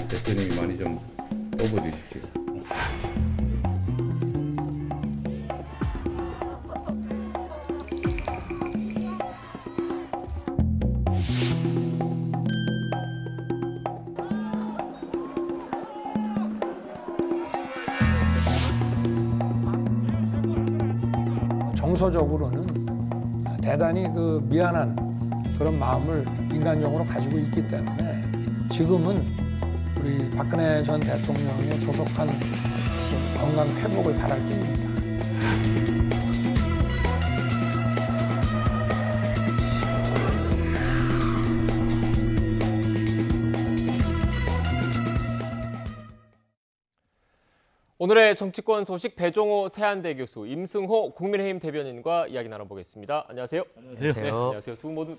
대표님이 많이 좀 뽑아주십시오. 정서적으로는 대단히 그 미안한 그런 마음을 인간적으로 가지고 있기 때문에 지금은 우리 박근혜 전 대통령의 조속한 좀 건강 회복을 바랄 뿐입니다. 오늘의 정치권 소식 배종호 세한대 교수, 임승호 국민의힘 대변인과 이야기 나눠보겠습니다. 안녕하세요. 안녕하세요. 네, 안녕하세요. 두 분 모두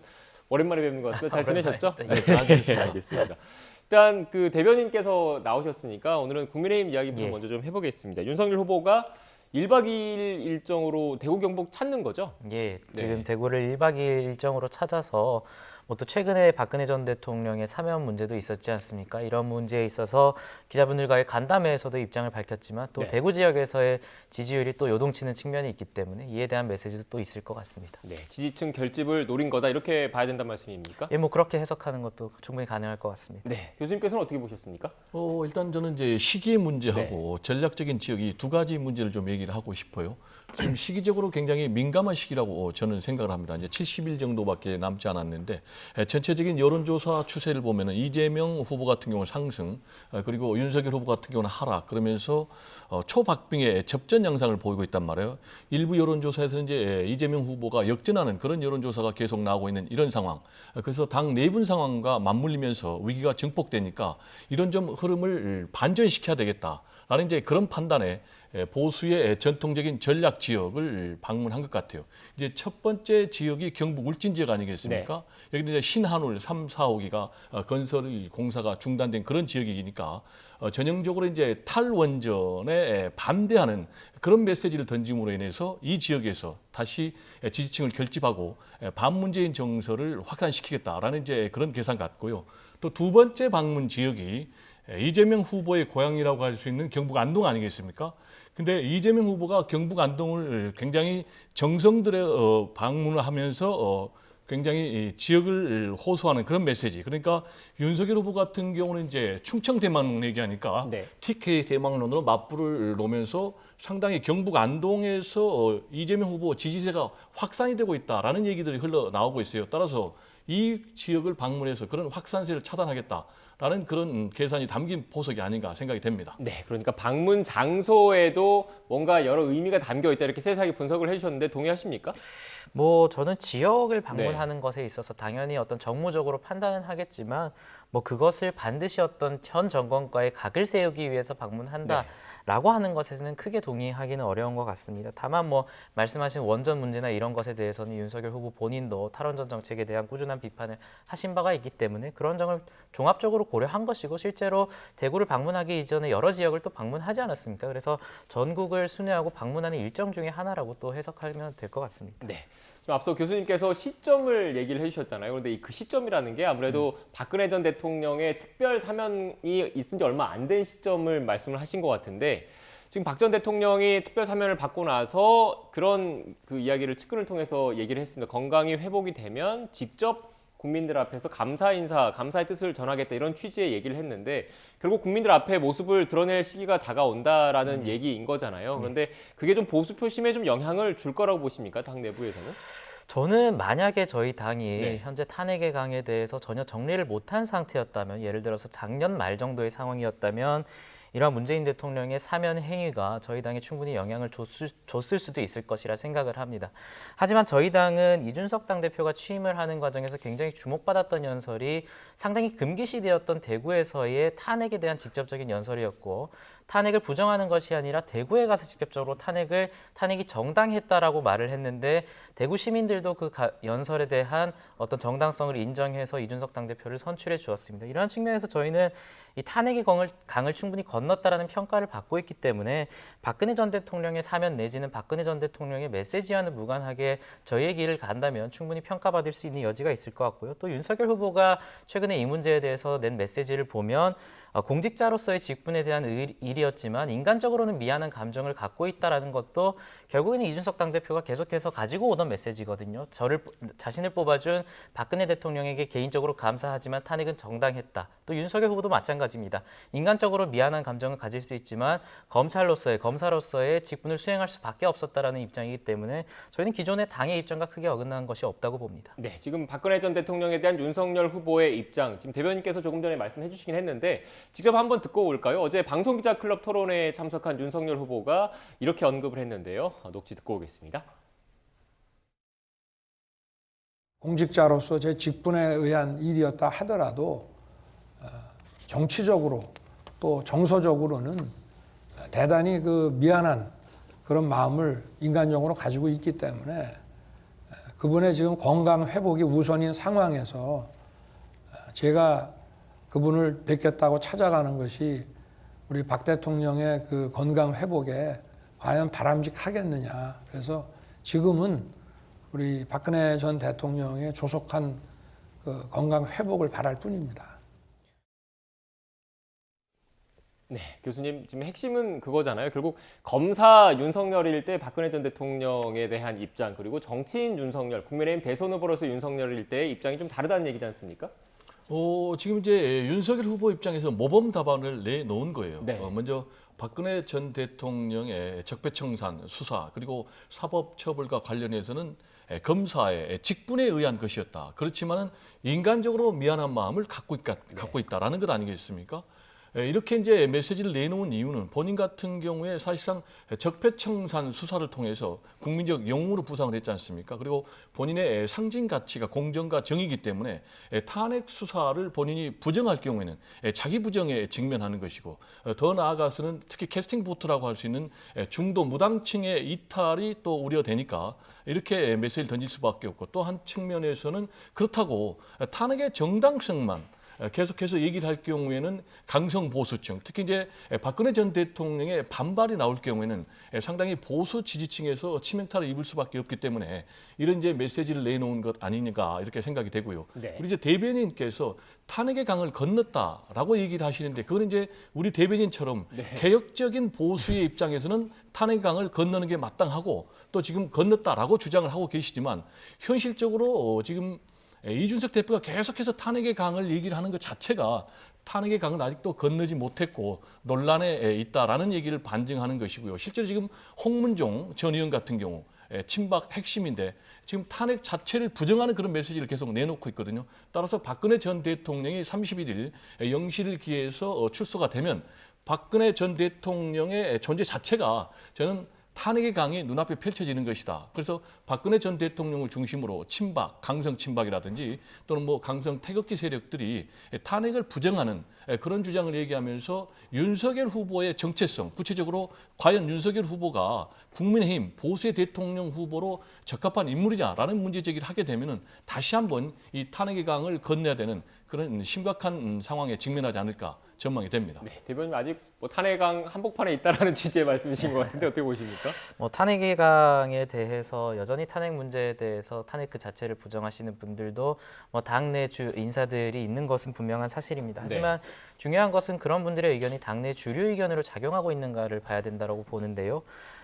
오랜만에 뵙는 것 같습니다. 잘 지내셨죠? 네, 알겠습니다. 일단 그 대변인께서 나오셨으니까 오늘은 국민의힘 이야기부터 예. 먼저 좀 해보겠습니다. 윤석열 후보가 1박 2일 일정으로 대구 경북 찾는 거죠? 예, 지금 네. 대구를 1박 2일 일정으로 찾아서 뭐 또 최근에 박근혜 전 대통령의 사면 문제도 있었지 않습니까? 이런 문제에 있어서 기자분들과의 간담회에서도 입장을 밝혔지만 또 네. 대구 지역에서의 지지율이 또 요동치는 측면이 있기 때문에 이에 대한 메시지도 또 있을 것 같습니다. 네, 지지층 결집을 노린 거다 이렇게 봐야 된다는 말씀입니까? 예, 뭐 그렇게 해석하는 것도 충분히 가능할 것 같습니다. 네, 교수님께서는 어떻게 보셨습니까? 일단 저는 이제 시기의 문제하고 전략적인 지역이 두 가지 문제를 좀 얘기를 하고 싶어요. 지금 시기적으로 굉장히 민감한 시기라고 저는 생각을 합니다. 이제 70일 정도밖에 남지 않았는데 전체적인 여론조사 추세를 보면은 이재명 후보 같은 경우는 상승, 그리고 윤석열 후보 같은 경우는 하락. 그러면서 초박빙의 접전 양상을 보이고 있단 말이에요. 일부 여론조사에서 이제 이재명 후보가 역전하는 그런 여론조사가 계속 나오고 있는 이런 상황. 그래서 당 내분 상황과 맞물리면서 위기가 증폭되니까 이런 좀 흐름을 반전시켜야 되겠다라는 이제 그런 판단에 보수의 전통적인 전략 지역을 방문한 것 같아요. 이제 첫 번째 지역이 경북 울진 지역 아니겠습니까? 여기는 이제 신한울 3, 4호기가 건설 공사가 중단된 그런 지역이니까 전형적으로 이제 탈원전에 반대하는 그런 메시지를 던짐으로 인해서 이 지역에서 다시 지지층을 결집하고 반문재인 정서를 확산시키겠다라는 이제 그런 계산 같고요. 또 두 번째 방문 지역이 이재명 후보의 고향이라고 할 수 있는 경북 안동 아니겠습니까? 근데 이재명 후보가 경북 안동을 굉장히 정성들의 방문을 하면서 굉장히 지역을 호소하는 그런 메시지. 그러니까 윤석열 후보 같은 경우는 이제 충청 대망론 얘기하니까 네. TK 대망론으로 맞불을 놓으면서 상당히 경북 안동에서 이재명 후보 지지세가 확산이 되고 있다라는 얘기들이 흘러나오고 있어요. 따라서 이 지역을 방문해서 그런 확산세를 차단하겠다라는 그런 계산이 담긴 포석이 아닌가 생각이 됩니다. 네, 그러니까 방문 장소에도 뭔가 여러 의미가 담겨 있다 이렇게 세세하게 분석을 해주셨는데 동의하십니까? 뭐 저는 지역을 방문하는 것에 있어서 당연히 어떤 정무적으로 판단은 하겠지만 뭐 그것을 반드시 어떤 현 정권과의 각을 세우기 위해서 방문한다라고 하는 것에는 크게 동의하기는 어려운 것 같습니다. 다만 뭐 말씀하신 원전 문제나 이런 것에 대해서는 윤석열 후보 본인도 탈원전 정책에 대한 꾸준한 비판을 하신 바가 있기 때문에 그런 점을 종합적으로 고려한 것이고 실제로 대구를 방문하기 이전에 여러 지역을 또 방문하지 않았습니까? 그래서 전국을 순회하고 방문하는 일정 중에 하나라고 또 해석하면 될 것 같습니다. 네. 좀 앞서 교수님께서 시점을 얘기를 해주셨잖아요. 그런데 그 시점이라는 게 아무래도 박근혜 전 대통령의 특별 사면이 있은 지 얼마 안 된 시점을 말씀을 하신 것 같은데 지금 박 전 대통령이 특별 사면을 받고 나서 그런 그 이야기를 측근을 통해서 얘기를 했습니다. 건강이 회복이 되면 직접 국민들 앞에서 감사 인사, 감사의 뜻을 전하겠다 이런 취지의 얘기를 했는데 결국 국민들 앞에 모습을 드러낼 시기가 다가온다라는 얘기인 거잖아요. 그런데 그게 좀 보수 표심에 좀 영향을 줄 거라고 보십니까? 당 내부에서는? 저는 만약에 저희 당이 네. 현재 탄핵의 강에 대해서 전혀 정리를 못한 상태였다면 예를 들어서 작년 말 정도의 상황이었다면 이러한 문재인 대통령의 사면 행위가 저희 당에 충분히 영향을 줬을 수도 있을 것이라 생각을 합니다. 하지만 저희 당은 이준석 당대표가 취임을 하는 과정에서 굉장히 주목받았던 연설이 상당히 금기시되었던 대구에서의 탄핵에 대한 직접적인 연설이었고 탄핵을 부정하는 것이 아니라 대구에 가서 직접적으로 탄핵이 정당했다라고 말을 했는데 대구 시민들도 그 연설에 대한 어떤 정당성을 인정해서 이준석 당대표를 선출해 주었습니다. 이러한 측면에서 저희는 이 탄핵의 강을 충분히 건넜다라는 평가를 받고 있기 때문에 박근혜 전 대통령의 사면 내지는 박근혜 전 대통령의 메시지와는 무관하게 저희의 길을 간다면 충분히 평가받을 수 있는 여지가 있을 것 같고요. 또 윤석열 후보가 최근에 이 문제에 대해서 낸 메시지를 보면 공직자로서의 직분에 대한 일이었지만 인간적으로는 미안한 감정을 갖고 있다라는 것도 결국에는 이준석 당대표가 계속해서 가지고 오던 메시지거든요. 자신을 뽑아준 박근혜 대통령에게 개인적으로 감사하지만 탄핵은 정당했다. 또 윤석열 후보도 마찬가지입니다. 인간적으로 미안한 감정을 가질 수 있지만 검사로서의 직분을 수행할 수밖에 없었다라는 입장이기 때문에 저희는 기존의 당의 입장과 크게 어긋나는 것이 없다고 봅니다. 네, 지금 박근혜 전 대통령에 대한 윤석열 후보의 입장, 지금 대변인께서 조금 전에 말씀해 주시긴 했는데 직접 한번 듣고 올까요? 어제 방송기자클럽 토론회에 참석한 윤석열 후보가 이렇게 언급을 했는데요. 녹취 듣고 오겠습니다. 공직자로서 제 직분에 의한 일이었다 하더라도 정치적으로 또 정서적으로는 대단히 그 미안한 그런 마음을 인간적으로 가지고 있기 때문에 그분의 지금 건강 회복이 우선인 상황에서 제가 그분을 뵙겠다고 찾아가는 것이 우리 박 대통령의 그 건강 회복에 과연 바람직하겠느냐. 그래서 지금은 우리 박근혜 전 대통령의 조속한 그 건강 회복을 바랄 뿐입니다. 네, 교수님 지금 핵심은 그거잖아요. 결국 검사 윤석열일 때 박근혜 전 대통령에 대한 입장, 그리고 정치인 윤석열, 국민의힘 대선 후보로서 윤석열일 때의 입장이 좀 다르다는 얘기지 않습니까? 지금 이제 윤석열 후보 입장에서 모범 답안을 내놓은 거예요. 네. 먼저 박근혜 전 대통령의 적폐청산 수사 그리고 사법처벌과 관련해서는 검사의 직분에 의한 것이었다. 그렇지만은 인간적으로 미안한 마음을 갖고 있다라는 것 아니겠습니까? 이렇게 이제 메시지를 내놓은 이유는 본인 같은 경우에 사실상 적폐청산 수사를 통해서 국민적 영웅으로 부상을 했지 않습니까? 그리고 본인의 상징 가치가 공정과 정의이기 때문에 탄핵 수사를 본인이 부정할 경우에는 자기 부정에 직면하는 것이고, 더 나아가서는 특히 캐스팅 보트라고 할 수 있는 중도 무당층의 이탈이 또 우려되니까 이렇게 메시지를 던질 수밖에 없고, 또 한 측면에서는 그렇다고 탄핵의 정당성만 계속해서 얘기를 할 경우에는 강성 보수층, 특히 이제 박근혜 전 대통령의 반발이 나올 경우에는 상당히 보수 지지층에서 치명타를 입을 수밖에 없기 때문에 이런 이제 메시지를 내놓은 것 아니니까 이렇게 생각이 되고요. 네. 우리 이제 대변인께서 탄핵의 강을 건넜다라고 얘기를 하시는데, 그건 이제 우리 대변인처럼 개혁적인 보수의 입장에서는 탄핵의 강을 건너는 게 마땅하고 또 지금 건넜다라고 주장을 하고 계시지만, 현실적으로 지금 이준석 대표가 계속해서 탄핵의 강을 얘기를 하는 것 자체가 탄핵의 강은 아직도 건너지 못했고 논란에 있다라는 얘기를 반증하는 것이고요. 실제로 지금 홍문종 전 의원 같은 경우 친박 핵심인데 지금 탄핵 자체를 부정하는 그런 메시지를 계속 내놓고 있거든요. 따라서 박근혜 전 대통령이 31일 영시를 기해서 출소가 되면 박근혜 전 대통령의 존재 자체가 저는 탄핵의 강이 눈앞에 펼쳐지는 것이다. 그래서 박근혜 전 대통령을 중심으로 친박, 강성 친박이라든지 또는 뭐 강성 태극기 세력들이 탄핵을 부정하는 그런 주장을 얘기하면서 윤석열 후보의 정체성, 구체적으로 과연 윤석열 후보가 국민의힘 보수의 대통령 후보로 적합한 인물이냐라는 문제 제기를 하게 되면은 다시 한번 이 탄핵의 강을 건너야 되는 그런 심각한 상황에 직면하지 않을까 전망이 됩니다. 네, 대변인 아직 뭐 탄핵의 강 한복판에 있다라는 취지의 말씀이신 것 같은데 어떻게 보십니까? 탄핵의 강에 대해서 여전히 탄핵 문제에 대해서 탄핵 그 자체를 부정하시는 분들도 당내 주 인사들이 있는 것은 분명한 사실입니다. 하지만 중요한 것은 그런 분들의 의견이 당내 주류 의견으로 작용하고 있는가를 봐야 된다고 보는데요.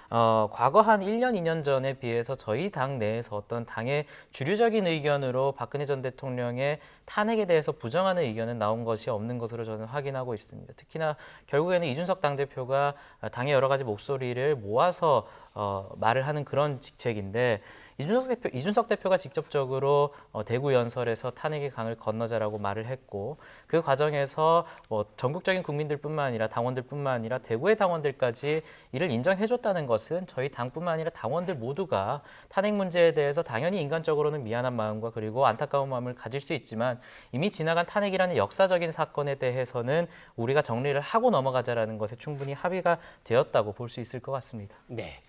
과거 한 1년, 2년 전에 비해서 저희 당 내에서 어떤 당의 주류적인 의견으로 박근혜 전 대통령의 탄핵에 대해서 부정하는 의견은 나온 것이 없는 것으로 저는 확인하고 있습니다. 특히나 결국에는 이준석 당대표가 당의 여러 가지 목소리를 모아서 말을 하는 그런 직책인데, 이준석 대표가 직접적으로 대구 연설에서 탄핵의 강을 건너자라고 말을 했고, 그 과정에서 전국적인 국민들뿐만 아니라 당원들뿐만 아니라 대구의 당원들까지 이를 인정해줬다는 것은 저희 당뿐만 아니라 당원들 모두가 탄핵 문제에 대해서 당연히 인간적으로는 미안한 마음과 그리고 안타까운 마음을 가질 수 있지만 이미 지나간 탄핵이라는 역사적인 사건에 대해서는 우리가 정리를 하고 넘어가자라는 것에 충분히 합의가 되었다고 볼 수 있을 것 같습니다. 네.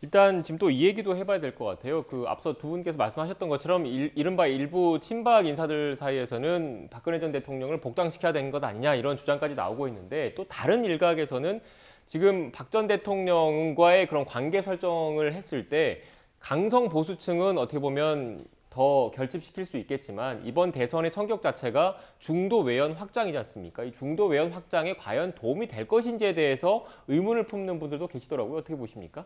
일단 지금 또 이 얘기도 해봐야 될 것 같아요. 그 앞서 두 분께서 말씀하셨던 것처럼 이른바 일부 친박 인사들 사이에서는 박근혜 전 대통령을 복당시켜야 되는 것 아니냐 이런 주장까지 나오고 있는데, 또 다른 일각에서는 지금 박 전 대통령과의 그런 관계 설정을 했을 때 강성 보수층은 어떻게 보면 더 결집시킬 수 있겠지만 이번 대선의 성격 자체가 중도 외연 확장이지 않습니까? 이 중도 외연 확장에 과연 도움이 될 것인지에 대해서 의문을 품는 분들도 계시더라고요. 어떻게 보십니까?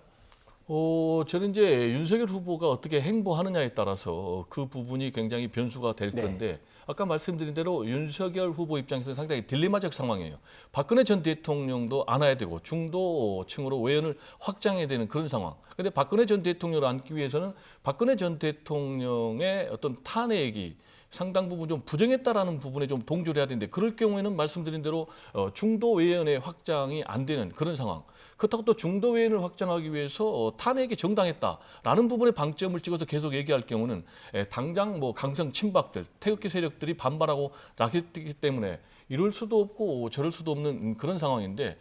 저는 이제 윤석열 후보가 어떻게 행보하느냐에 따라서 그 부분이 굉장히 변수가 될 건데 아까 말씀드린 대로 윤석열 후보 입장에서는 상당히 딜레마적 상황이에요. 박근혜 전 대통령도 안아야 되고 중도층으로 외연을 확장해야 되는 그런 상황. 그런데 박근혜 전 대통령을 안기 위해서는 박근혜 전 대통령의 어떤 탄핵이 상당 부분 좀 부정했다라는 부분에 좀 동조를 해야 되는데 그럴 경우에는 말씀드린 대로 중도 외연의 확장이 안 되는 그런 상황. 그렇다고 또 중도 외연을 확장하기 위해서 탄핵이 정당했다라는 부분에 방점을 찍어서 계속 얘기할 경우는 당장 뭐 강성 친박들, 태극기 세력들이 반발하고 나섰기 때문에 이럴 수도 없고 저럴 수도 없는 그런 상황인데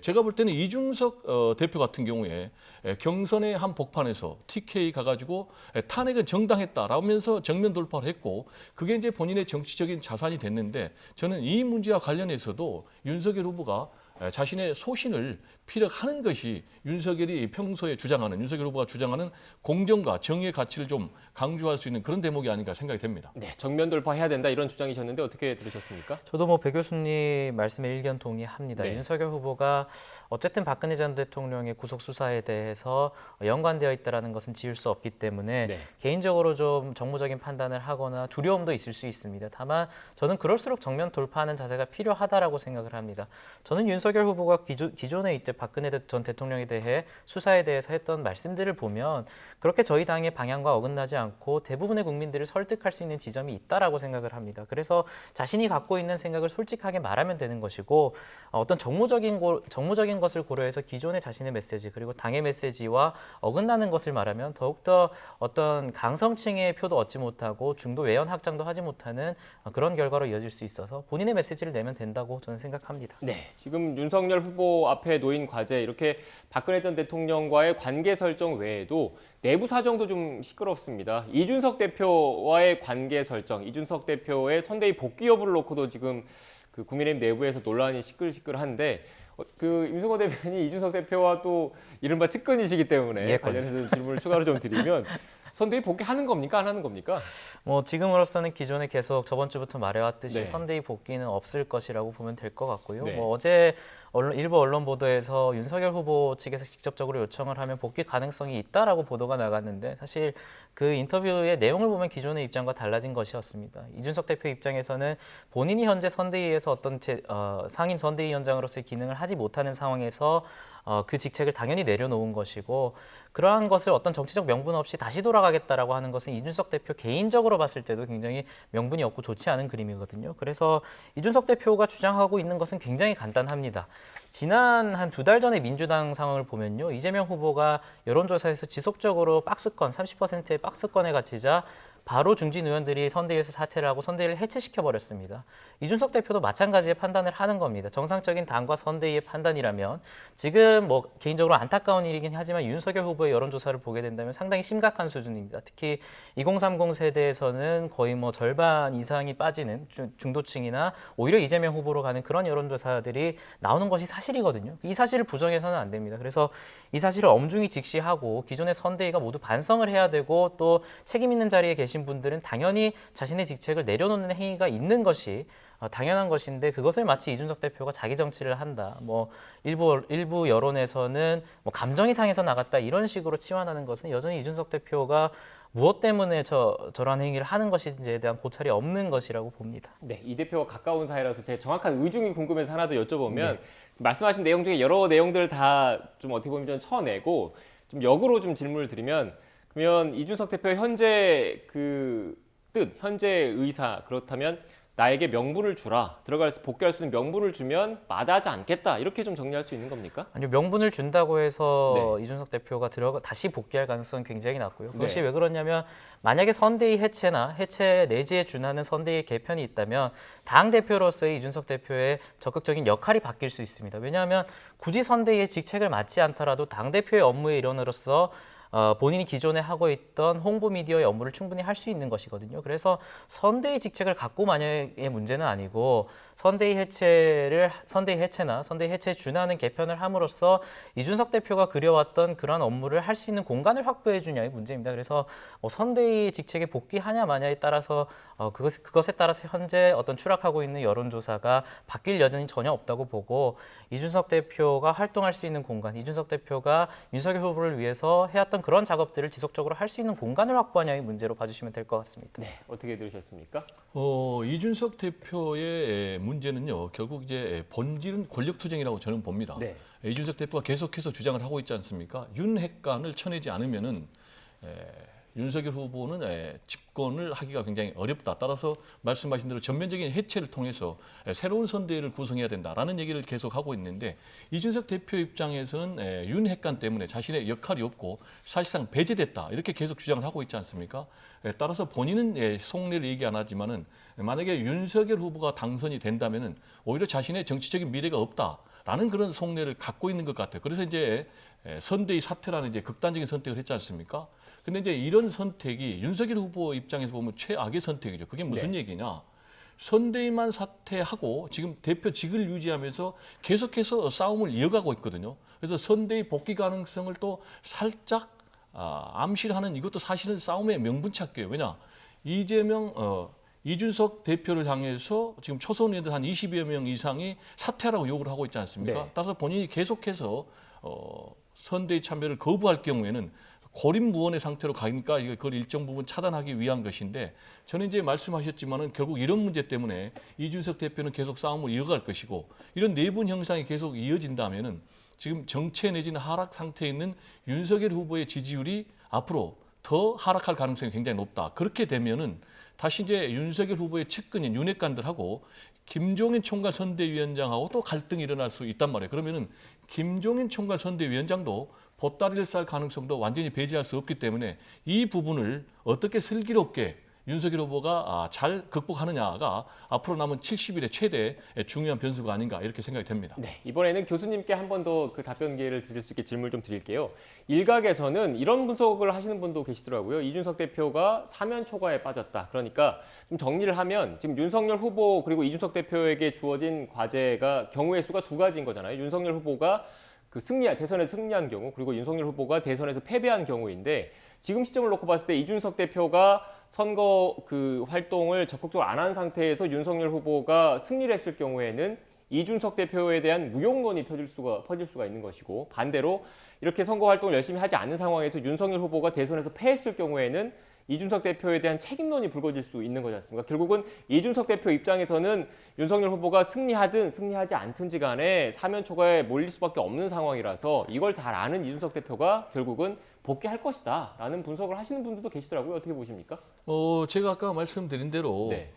제가 볼 때는 이준석 대표 같은 경우에 경선의 한 복판에서 TK 가가지고 탄핵은 정당했다라면서 정면 돌파를 했고 그게 이제 본인의 정치적인 자산이 됐는데 저는 이 문제와 관련해서도 윤석열 후보가 자신의 소신을 피력하는 것이 윤석열이 평소에 주장하는 윤석열 후보가 주장하는 공정과 정의의 가치를 좀 강조할 수 있는 그런 대목이 아닌가 생각이 됩니다. 네, 정면 돌파해야 된다 이런 주장이셨는데 어떻게 들으셨습니까? 저도 뭐 배 교수님 말씀에 일견 동의합니다. 네. 윤석열 후보가 어쨌든 박근혜 전 대통령의 구속 수사에 대해서 연관되어 있다는 것은 지울 수 없기 때문에 네. 개인적으로 좀 정무적인 판단을 하거나 두려움도 있을 수 있습니다. 다만 저는 그럴수록 정면 돌파하는 자세가 필요하다라고 생각을 합니다. 저는 윤석열 후보가 기존에 이제 박근혜 전 대통령에 대해 수사에 대해서 했던 말씀들을 보면 그렇게 저희 당의 방향과 어긋나지 않고 대부분의 국민들을 설득할 수 있는 지점이 있다라고 생각을 합니다. 그래서 자신이 갖고 있는 생각을 솔직하게 말하면 되는 것이고 어떤 정무적인 것을 고려해서 기존의 자신의 메시지 그리고 당의 메시지와 어긋나는 것을 말하면 더욱더 어떤 강성층의 표도 얻지 못하고 중도 외연 확장도 하지 못하는 그런 결과로 이어질 수 있어서 본인의 메시지를 내면 된다고 저는 생각합니다. 네, 지금 윤석열 후보 앞에 놓인 과제 이렇게 박근혜 전 대통령과의 관계 설정 외에도 내부 사정도 좀 시끄럽습니다. 이준석 대표와의 관계 설정, 이준석 대표의 선대위 복귀 여부를 놓고도 지금 그 국민의힘 내부에서 논란이 시끌시끌한데 그 임승호 대변인이 이준석 대표와 또 이른바 측근이시기 때문에 관련해서 질문을 추가로 좀 드리면 선대위 복귀하는 겁니까? 안 하는 겁니까? 뭐 지금으로서는 기존에 계속 저번 주부터 말해왔듯이 네. 선대위 복귀는 없을 것이라고 보면 될 것 같고요. 네. 뭐 어제 일부 언론 보도에서 윤석열 후보 측에서 직접적으로 요청을 하면 복귀 가능성이 있다라고 보도가 나갔는데 사실 그 인터뷰의 내용을 보면 기존의 입장과 달라진 것이었습니다. 이준석 대표 입장에서는 본인이 현재 선대위에서 어떤 상임 선대위원장으로서의 기능을 하지 못하는 상황에서 그 직책을 당연히 내려놓은 것이고 그러한 것을 어떤 정치적 명분 없이 다시 돌아가겠다라고 하는 것은 이준석 대표 개인적으로 봤을 때도 굉장히 명분이 없고 좋지 않은 그림이거든요. 그래서 이준석 대표가 주장하고 있는 것은 굉장히 간단합니다. 지난 한 2달 전에 민주당 상황을 보면요. 이재명 후보가 여론조사에서 지속적으로 박스권, 30%의 박스권에 갇히자 바로 중진 의원들이 선대위에서 사퇴를 하고 선대위를 해체시켜버렸습니다. 이준석 대표도 마찬가지의 판단을 하는 겁니다. 정상적인 당과 선대위의 판단이라면 지금 뭐 개인적으로 안타까운 일이긴 하지만 윤석열 후보의 여론조사를 보게 된다면 상당히 심각한 수준입니다. 특히 2030 세대에서는 거의 뭐 절반 이상이 빠지는 중도층이나 오히려 이재명 후보로 가는 그런 여론조사들이 나오는 것이 사실이거든요. 이 사실을 부정해서는 안 됩니다. 그래서 이 사실을 엄중히 직시하고 기존의 선대위가 모두 반성을 해야 되고 또 책임 있는 자리에 계신 분들은 당연히 자신의 직책을 내려놓는 행위가 있는 것이 당연한 것인데 그것을 마치 이준석 대표가 자기 정치를 한다. 뭐 일부 여론에서는 뭐 감정이 상해서 나갔다 이런 식으로 치환하는 것은 여전히 이준석 대표가 무엇 때문에 저러한 행위를 하는 것인지에 대한 고찰이 없는 것이라고 봅니다. 네, 이 대표와 가까운 사이라서 제 정확한 의중이 궁금해서 하나 더 여쭤보면 말씀하신 내용 중에 여러 내용들을 다 좀 어떻게 보면 좀 쳐내고 좀 역으로 좀 질문을 드리면 그러면 이준석 대표의 현재 그 뜻, 현재 의사 그렇다면 나에게 명분을 주라. 들어가서 복귀할 수 있는 명분을 주면 마다하지 않겠다. 이렇게 좀 정리할 수 있는 겁니까? 아니요, 명분을 준다고 해서 이준석 대표가 다시 복귀할 가능성은 굉장히 낮고요. 그것이 왜 그러냐면 만약에 선대위 해체 내지에 준하는 선대위 개편이 있다면 당 대표로서의 이준석 대표의 적극적인 역할이 바뀔 수 있습니다. 왜냐하면 굳이 선대위의 직책을 맡지 않더라도 당 대표의 업무의 일원으로서 본인이 기존에 하고 있던 홍보 미디어의 업무를 충분히 할 수 있는 것이거든요. 그래서 선대위 직책을 갖고 만약의 문제는 아니고 선대위 해체나 선대위 해체에 준하는 개편을 함으로써 이준석 대표가 그려왔던 그러한 업무를 할 수 있는 공간을 확보해 주냐의 문제입니다. 그래서 선대위 직책에 복귀하냐 마냐에 따라서 그것에 따라서 현재 어떤 추락하고 있는 여론조사가 바뀔 여전히 전혀 없다고 보고 이준석 대표가 활동할 수 있는 공간, 이준석 대표가 윤석열 후보를 위해서 해왔던 그런 작업들을 지속적으로 할 수 있는 공간을 확보하냐의 문제로 봐주시면 될 것 같습니다. 네, 어떻게 들으셨습니까? 이준석 대표의 문제는요, 결국 이제 본질은 권력투쟁이라고 저는 봅니다. 네. 이준석 대표가 계속해서 주장을 하고 있지 않습니까? 윤핵관을 쳐내지 않으면은 윤석열 후보는 집권을 하기가 굉장히 어렵다. 따라서 말씀하신 대로 전면적인 해체를 통해서 새로운 선대위를 구성해야 된다라는 얘기를 계속 하고 있는데 이준석 대표 입장에서는 윤핵관 때문에 자신의 역할이 없고 사실상 배제됐다. 이렇게 계속 주장을 하고 있지 않습니까? 따라서 본인은 속내를 얘기 안 하지만은 만약에 윤석열 후보가 당선이 된다면은 오히려 자신의 정치적인 미래가 없다라는 그런 속내를 갖고 있는 것 같아요. 그래서 이제 선대위 사퇴라는 이제 극단적인 선택을 했지 않습니까? 근데 이제 이런 선택이 윤석열 후보 입장에서 보면 최악의 선택이죠. 그게 무슨 얘기냐? 선대위만 사퇴하고 지금 대표직을 유지하면서 계속해서 싸움을 이어가고 있거든요. 그래서 선대위 복귀 가능성을 또 살짝 암시하는 이것도 사실은 싸움의 명분찾기예요. 왜냐? 이준석 대표를 향해서 지금 초선 의원들 한 20여 명 이상이 사퇴하라고 요구를 하고 있지 않습니까? 네. 따라서 본인이 계속해서 선대위 참여를 거부할 경우에는 고립무원의 상태로 가니까 그걸 일정 부분 차단하기 위한 것인데 저는 이제 말씀하셨지만은 결국 이런 문제 때문에 이준석 대표는 계속 싸움을 이어갈 것이고 이런 내분 형상이 계속 이어진다면은 지금 정체 내지는 하락 상태에 있는 윤석열 후보의 지지율이 앞으로 더 하락할 가능성이 굉장히 높다. 그렇게 되면은 다시 이제 윤석열 후보의 측근인 윤핵관들하고 김종인 총괄 선대위원장하고 또 갈등이 일어날 수 있단 말이에요. 그러면은 김종인 총괄 선대위원장도 보따리를 쌀 가능성도 완전히 배제할 수 없기 때문에 이 부분을 어떻게 슬기롭게 윤석열 후보가 잘 극복하느냐가 앞으로 남은 70일의 최대 중요한 변수가 아닌가 이렇게 생각이 됩니다. 네, 이번에는 교수님께 한 번 더 그 답변 기회를 드릴 수 있게 질문 좀 드릴게요. 일각에서는 이런 분석을 하시는 분도 계시더라고요. 이준석 대표가 사면 초과에 빠졌다. 그러니까 좀 정리를 하면 지금 윤석열 후보 그리고 이준석 대표에게 주어진 과제가 경우의 수가 두 가지인 거잖아요. 윤석열 후보가 대선에서 승리한 경우 그리고 윤석열 후보가 대선에서 패배한 경우인데 지금 시점을 놓고 봤을 때 이준석 대표가 선거 활동을 적극적으로 안 한 상태에서 윤석열 후보가 승리를 했을 경우에는 이준석 대표에 대한 무용론이 퍼질 수가 있는 것이고 반대로 이렇게 선거 활동을 열심히 하지 않는 상황에서 윤석열 후보가 대선에서 패했을 경우에는 이준석 대표에 대한 책임론이 불거질 수 있는 거지 않습니까? 결국은 이준석 대표 입장에서는 윤석열 후보가 승리하든 승리하지 않든지 간에 사면 초과에 몰릴 수밖에 없는 상황이라서 이걸 잘 아는 이준석 대표가 결국은 복귀할 것이다 라는 분석을 하시는 분들도 계시더라고요. 어떻게 보십니까? 제가 아까 말씀드린 대로 네.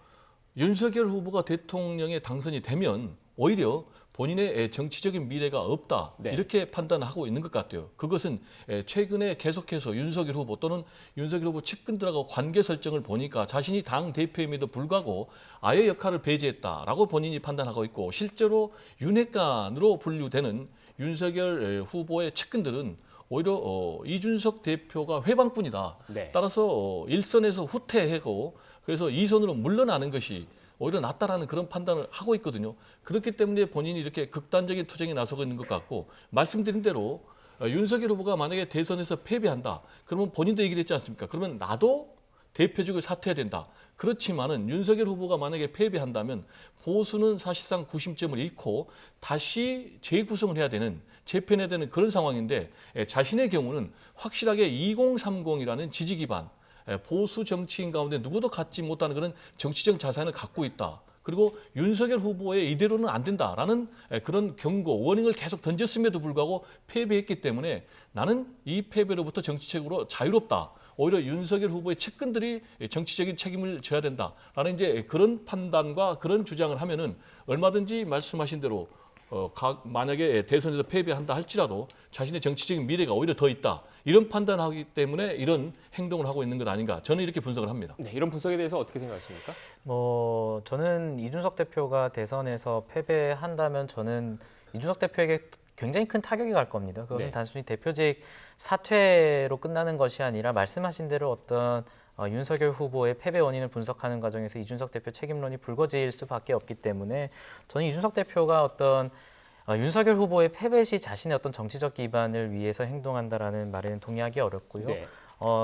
윤석열 후보가 대통령에 당선이 되면 오히려 본인의 정치적인 미래가 없다 네. 이렇게 판단하고 있는 것 같아요. 그것은 최근에 계속해서 윤석열 후보 또는 윤석열 후보 측근들하고 관계 설정을 보니까 자신이 당 대표임에도 불구하고 아예 역할을 배제했다라고 본인이 판단하고 있고 실제로 윤핵관으로 분류되는 윤석열 후보의 측근들은 오히려 이준석 대표가 회방꾼이다. 네. 따라서 일선에서 후퇴하고 그래서 2선으로 물러나는 것이 오히려 낫다라는 그런 판단을 하고 있거든요. 그렇기 때문에 본인이 이렇게 극단적인 투쟁에 나서고 있는 것 같고 말씀드린 대로 윤석열 후보가 만약에 대선에서 패배한다. 그러면 본인도 얘기를 했지 않습니까? 그러면 나도 대표직을 사퇴해야 된다. 그렇지만은 윤석열 후보가 만약에 패배한다면 보수는 사실상 구심점을 잃고 다시 재구성을 해야 되는 재편해야 되는 그런 상황인데 자신의 경우는 확실하게 2030이라는 지지 기반 보수 정치인 가운데 누구도 갖지 못하는 그런 정치적 자산을 갖고 있다. 그리고 윤석열 후보의 이대로는 안 된다라는 그런 경고, 워닝을 계속 던졌음에도 불구하고 패배했기 때문에 나는 이 패배로부터 정치적으로 자유롭다. 오히려 윤석열 후보의 측근들이 정치적인 책임을 져야 된다라는 이제 그런 판단과 그런 주장을 하면은 얼마든지 말씀하신 대로 만약에 대선에서 패배한다 할지라도 자신의 정치적인 미래가 오히려 더 있다. 이런 판단하기 때문에 이런 행동을 하고 있는 것 아닌가. 저는 이렇게 분석을 합니다. 네, 이런 분석에 대해서 어떻게 생각하십니까? 저는 이준석 대표가 대선에서 패배한다면 저는 이준석 대표에게 굉장히 큰 타격이 갈 겁니다. 그것은 네. 단순히 대표직 사퇴로 끝나는 것이 아니라 말씀하신 대로 어떤 윤석열 후보의 패배 원인을 분석하는 과정에서 이준석 대표 책임론이 불거질 수밖에 없기 때문에 저는 이준석 대표가 어떤 윤석열 후보의 패배 시 자신의 어떤 정치적 기반을 위해서 행동한다라는 말에는 동의하기 어렵고요. 네.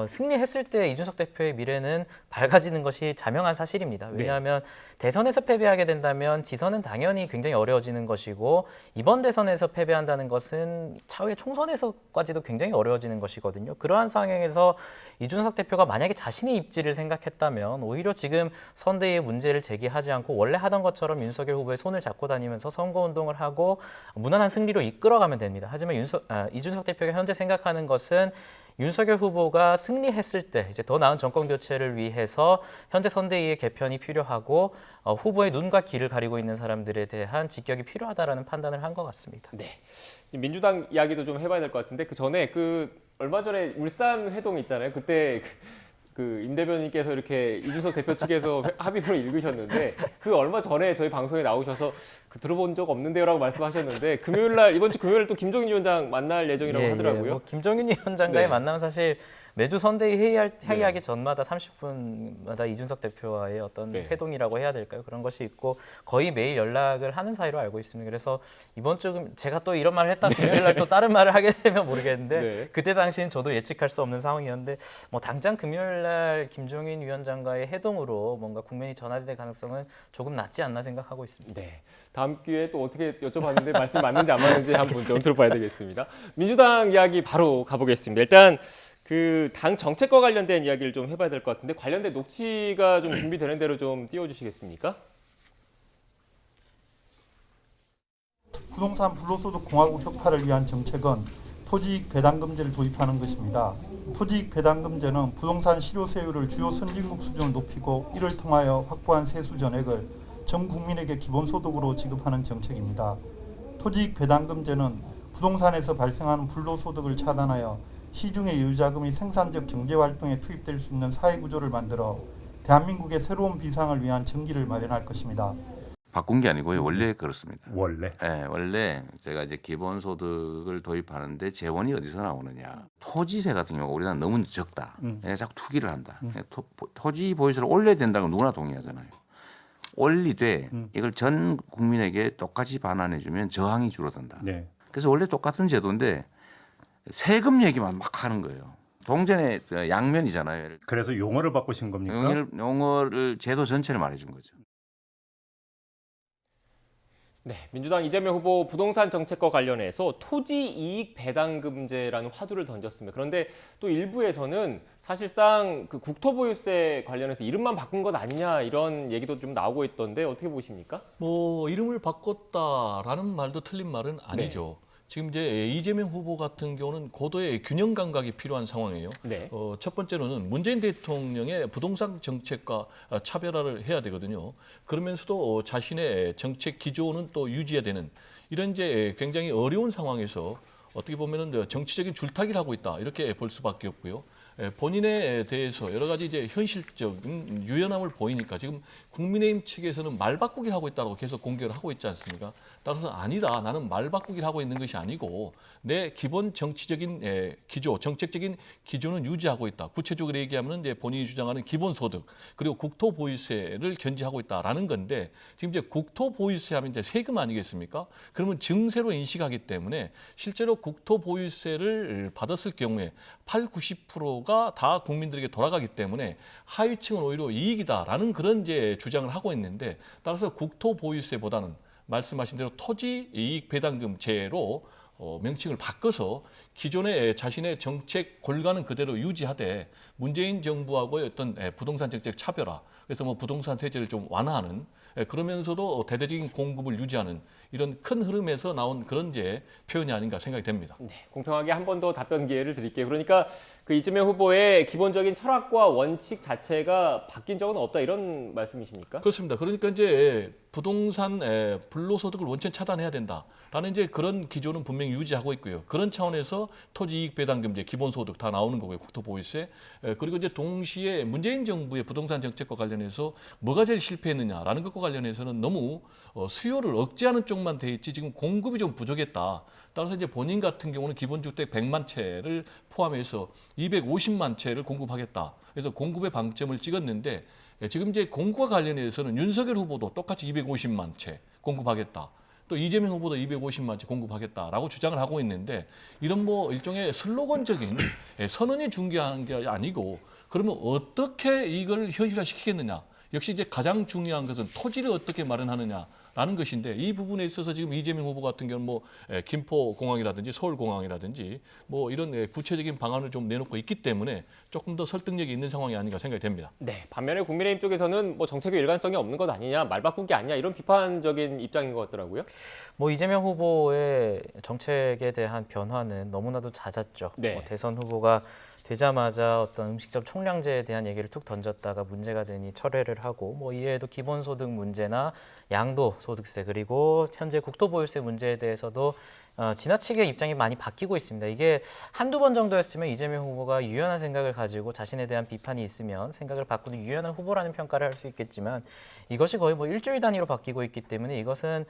승리했을 때 이준석 대표의 미래는 밝아지는 것이 자명한 사실입니다. 왜냐하면 대선에서 패배하게 된다면 지선은 당연히 굉장히 어려워지는 것이고 이번 대선에서 패배한다는 것은 차후에 총선에서까지도 굉장히 어려워지는 것이거든요. 그러한 상황에서 이준석 대표가 만약에 자신의 입지를 생각했다면 오히려 지금 선대위의 문제를 제기하지 않고 원래 하던 것처럼 윤석열 후보의 손을 잡고 다니면서 선거운동을 하고 무난한 승리로 이끌어가면 됩니다. 하지만 이준석 대표가 현재 생각하는 것은 윤석열 후보가 승리했을 때 이제 더 나은 정권 교체를 위해서 현재 선대위의 개편이 필요하고 후보의 눈과 귀를 가리고 있는 사람들에 대한 직격이 필요하다라는 판단을 한 것 같습니다. 네. 민주당 이야기도 좀 해봐야 될 것 같은데 그 전에 얼마 전에 울산 회동 있잖아요. 그때 임 대변인께서 이렇게 이준석 대표 측에서 합의문을 읽으셨는데 그 얼마 전에 저희 방송에 나오셔서 들어본 적 없는데요라고 말씀하셨는데 이번 주 금요일 또 김종인 위원장 만날 예정이라고 하더라고요. 김종인 위원장과의 네. 만남은 사실 매주 선대위 회의하기 전마다 30분마다 이준석 대표와의 어떤 회동이라고 해야 될까요? 그런 것이 있고 거의 매일 연락을 하는 사이로 알고 있습니다. 그래서 이번 주 제가 또 이런 말을 했다 금요일 날 또 다른 말을 하게 되면 모르겠는데 그때 당시엔 저도 예측할 수 없는 상황이었는데 당장 금요일 날 김종인 위원장과의 회동으로 뭔가 국면이 전환될 가능성은 조금 낮지 않나 생각하고 있습니다. 네. 다음 기회에 또 어떻게 여쭤봤는데 말씀 맞는지 안 맞는지 한번 좀 들어봐야 되겠습니다. 민주당 이야기 바로 가보겠습니다. 일단 당 정책과 관련된 이야기를 좀 해봐야 될 것 같은데 관련된 녹취가 좀 준비되는 대로 좀 띄워주시겠습니까? 부동산 불로소득 공화국 혁파를 위한 정책은 토지익 배당금제를 도입하는 것입니다. 토지익 배당금제는 부동산 실효세율을 주요 선진국 수준을 높이고 이를 통하여 확보한 세수 전액을 전 국민에게 기본소득으로 지급하는 정책입니다. 토지익 배당금제는 부동산에서 발생하는 불로소득을 차단하여 시중의 여유자금이 생산적 경제활동에 투입될 수 있는 사회구조를 만들어 대한민국의 새로운 비상을 위한 전기를 마련할 것입니다. 바꾼 게 아니고요. 원래 그렇습니다. 원래? 네, 원래 제가 이제 기본소득을 도입하는데 재원이 어디서 나오느냐. 토지세 같은 경우가 우리나라 너무 적다. 자꾸 투기를 한다. 토지 보유세를 올려야 된다는 건 누구나 동의하잖아요. 올리되 이걸 전 국민에게 똑같이 반환해주면 저항이 줄어든다. 네. 그래서 원래 똑같은 제도인데 세금 얘기만 막 하는 거예요. 동전의 양면이잖아요. 그래서 용어를 바꾸신 겁니까? 용어를 제도 전체를 말해준 거죠. 네, 민주당 이재명 후보 부동산 정책과 관련해서 토지 이익 배당금제라는 화두를 던졌습니다. 그런데 또 일부에서는 사실상 국토보유세 관련해서 이름만 바꾼 것 아니냐 이런 얘기도 좀 나오고 있던데 어떻게 보십니까? 이름을 바꿨다라는 말도 틀린 말은 아니죠. 지금 이제 이재명 후보 같은 경우는 고도의 균형 감각이 필요한 상황이에요. 네. 첫 번째로는 문재인 대통령의 부동산 정책과 차별화를 해야 되거든요. 그러면서도 자신의 정책 기조는 또 유지해야 되는 이런 이제 굉장히 어려운 상황에서 어떻게 보면은 정치적인 줄타기를 하고 있다 이렇게 볼 수밖에 없고요. 본인에 대해서 여러 가지 이제 현실적인 유연함을 보이니까 지금 국민의힘 측에서는 말 바꾸기를 하고 있다고 계속 공격을 하고 있지 않습니까? 따라서 아니다. 나는 말 바꾸기를 하고 있는 것이 아니고 내 기본 정치적인 기조, 정책적인 기조는 유지하고 있다. 구체적으로 얘기하면 이제 본인이 주장하는 기본소득 그리고 국토보유세를 견지하고 있다라는 건데 지금 이제 국토보유세 하면 이제 세금 아니겠습니까? 그러면 증세로 인식하기 때문에 실제로 국토보유세를 받았을 경우에 80~90%가 다 국민들에게 돌아가기 때문에 하위층은 오히려 이익이다라는 그런 이제 주장을 하고 있는데 따라서 국토보유세보다는 말씀하신 대로 토지이익배당금제로 명칭을 바꿔서 기존의 자신의 정책 골가는 그대로 유지하되 문재인 정부하고의 어떤 부동산 정책 차별화 그래서 부동산 세제를 좀 완화하는 그러면서도 대대적인 공급을 유지하는 이런 큰 흐름에서 나온 그런 이제 표현이 아닌가 생각이 됩니다. 네, 공평하게 한 번 더 답변 기회를 드릴게요. 그러니까 이재명 후보의 기본적인 철학과 원칙 자체가 바뀐 적은 없다 이런 말씀이십니까? 그렇습니다. 그러니까 이제 부동산 불로소득을 원천 차단해야 된다라는 이제 그런 기조는 분명히 유지하고 있고요. 그런 차원에서 토지이익배당금제, 기본소득 다 나오는 거고요. 국토보유세 그리고 이제 동시에 문재인 정부의 부동산 정책과 관련해서 뭐가 제일 실패했느냐라는 것과 관련해서는 너무 수요를 억제하는 쪽만 돼 있지 지금 공급이 좀 부족했다. 따라서 이제 본인 같은 경우는 기본주택 100만 채를 포함해서 250만 채를 공급하겠다. 그래서 공급의 방점을 찍었는데 지금 이제 공급과 관련해서는 윤석열 후보도 똑같이 250만 채 공급하겠다. 또 이재명 후보도 250만 채 공급하겠다라고 주장을 하고 있는데 이런 뭐 일종의 슬로건적인 선언이 중요한 게 아니고 그러면 어떻게 이걸 현실화시키겠느냐. 역시 이제 가장 중요한 것은 토지를 어떻게 마련하느냐라는 것인데 이 부분에 있어서 지금 이재명 후보 같은 경우는 뭐 김포공항이라든지 서울공항이라든지 뭐 이런 구체적인 방안을 좀 내놓고 있기 때문에 조금 더 설득력이 있는 상황이 아닌가 생각이 됩니다. 네, 반면에 국민의힘 쪽에서는 뭐 정책의 일관성이 없는 것 아니냐, 말 바꾸기 아니냐 이런 비판적인 입장인 것 같더라고요. 뭐 이재명 후보의 정책에 대한 변화는 너무나도 잦았죠. 네. 뭐 대선 후보가 되자마자 어떤 음식점 총량제에 대한 얘기를 툭 던졌다가 문제가 되니 철회를 하고 뭐 이외에도 기본소득 문제나 양도소득세 그리고 현재 국토보유세 문제에 대해서도 지나치게 입장이 많이 바뀌고 있습니다. 이게 한두 번 정도였으면 이재명 후보가 유연한 생각을 가지고 자신에 대한 비판이 있으면 생각을 바꾸는 유연한 후보라는 평가를 할 수 있겠지만 이것이 거의 뭐 일주일 단위로 바뀌고 있기 때문에 이것은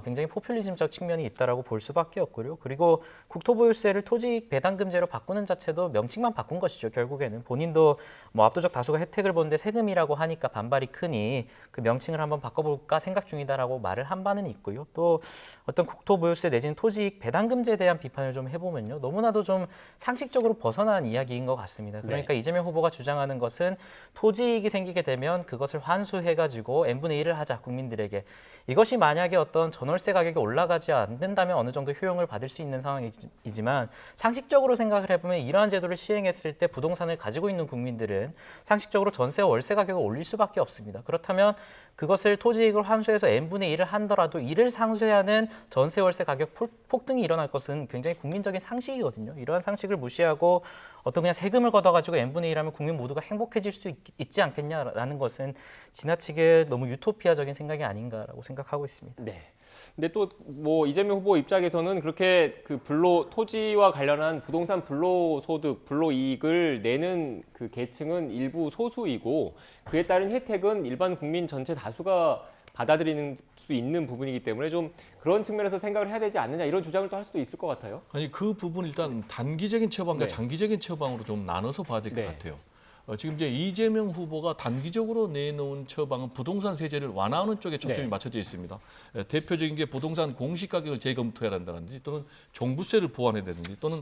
굉장히 포퓰리즘적 측면이 있다라고 볼 수밖에 없고요. 그리고 국토보유세를 토지 배당금제로 바꾸는 자체도 명칭만 바꾼 것이죠. 결국에는 본인도 뭐 압도적 다수가 혜택을 보는데 세금이라고 하니까 반발이 크니 그 명칭을 한번 바꿔볼까 생각 중이다라고 말을 한 바는 있고요. 또 어떤 국토보유세 내지는 토지 배당금제에 대한 비판을 좀 해보면요. 너무나도 좀 상식적으로 벗어난 이야기인 것 같습니다. 그러니까 이재명 후보가 주장하는 것은 토지이익이 생기게 되면 그것을 환수해가지고 n분의 1을 하자 국민들에게. 이것이 만약에 어떤 전월세 가격이 올라가지 않는다면 어느 정도 효용을 받을 수 있는 상황이지만 상식적으로 생각을 해보면 이러한 제도를 시행했을 때 부동산을 가지고 있는 국민들은 상식적으로 전세와 월세 가격을 올릴 수밖에 없습니다. 그렇다면 그것을 토지이익을 환수해서 n분의 1을 한더라도 이를 상쇄하는 전세 월세 가격 폭등이 일어날 것은 굉장히 국민적인 상식이거든요. 이러한 상식을 무시하고 어떤 그냥 세금을 걷어가지고 n분의 1 하면 국민 모두가 행복해질 수 있지 않겠냐라는 것은 지나치게 너무 유토피아적인 생각이 아닌가라고 생각하고 있습니다. 네. 근데 또 뭐 이재명 후보 입장에서는 그렇게 그 불로 토지와 관련한 부동산 불로소득, 불로이익을 내는 그 계층은 일부 소수이고 그에 따른 혜택은 일반 국민 전체 다수가 받아들이는 수 있는 부분이기 때문에 좀 그런 측면에서 생각을 해야 되지 않느냐 이런 주장을 또 할 수도 있을 것 같아요. 아니 그 부분 일단 단기적인 처방과 네. 장기적인 처방으로 좀 나눠서 봐야 될 것 네. 같아요. 지금 이제 이재명 후보가 단기적으로 내놓은 처방은 부동산 세제를 완화하는 쪽에 초점이 네. 맞춰져 있습니다. 대표적인 게 부동산 공시가격을 재검토해야 한다든지 또는 종부세를 보완해야 되든지 또는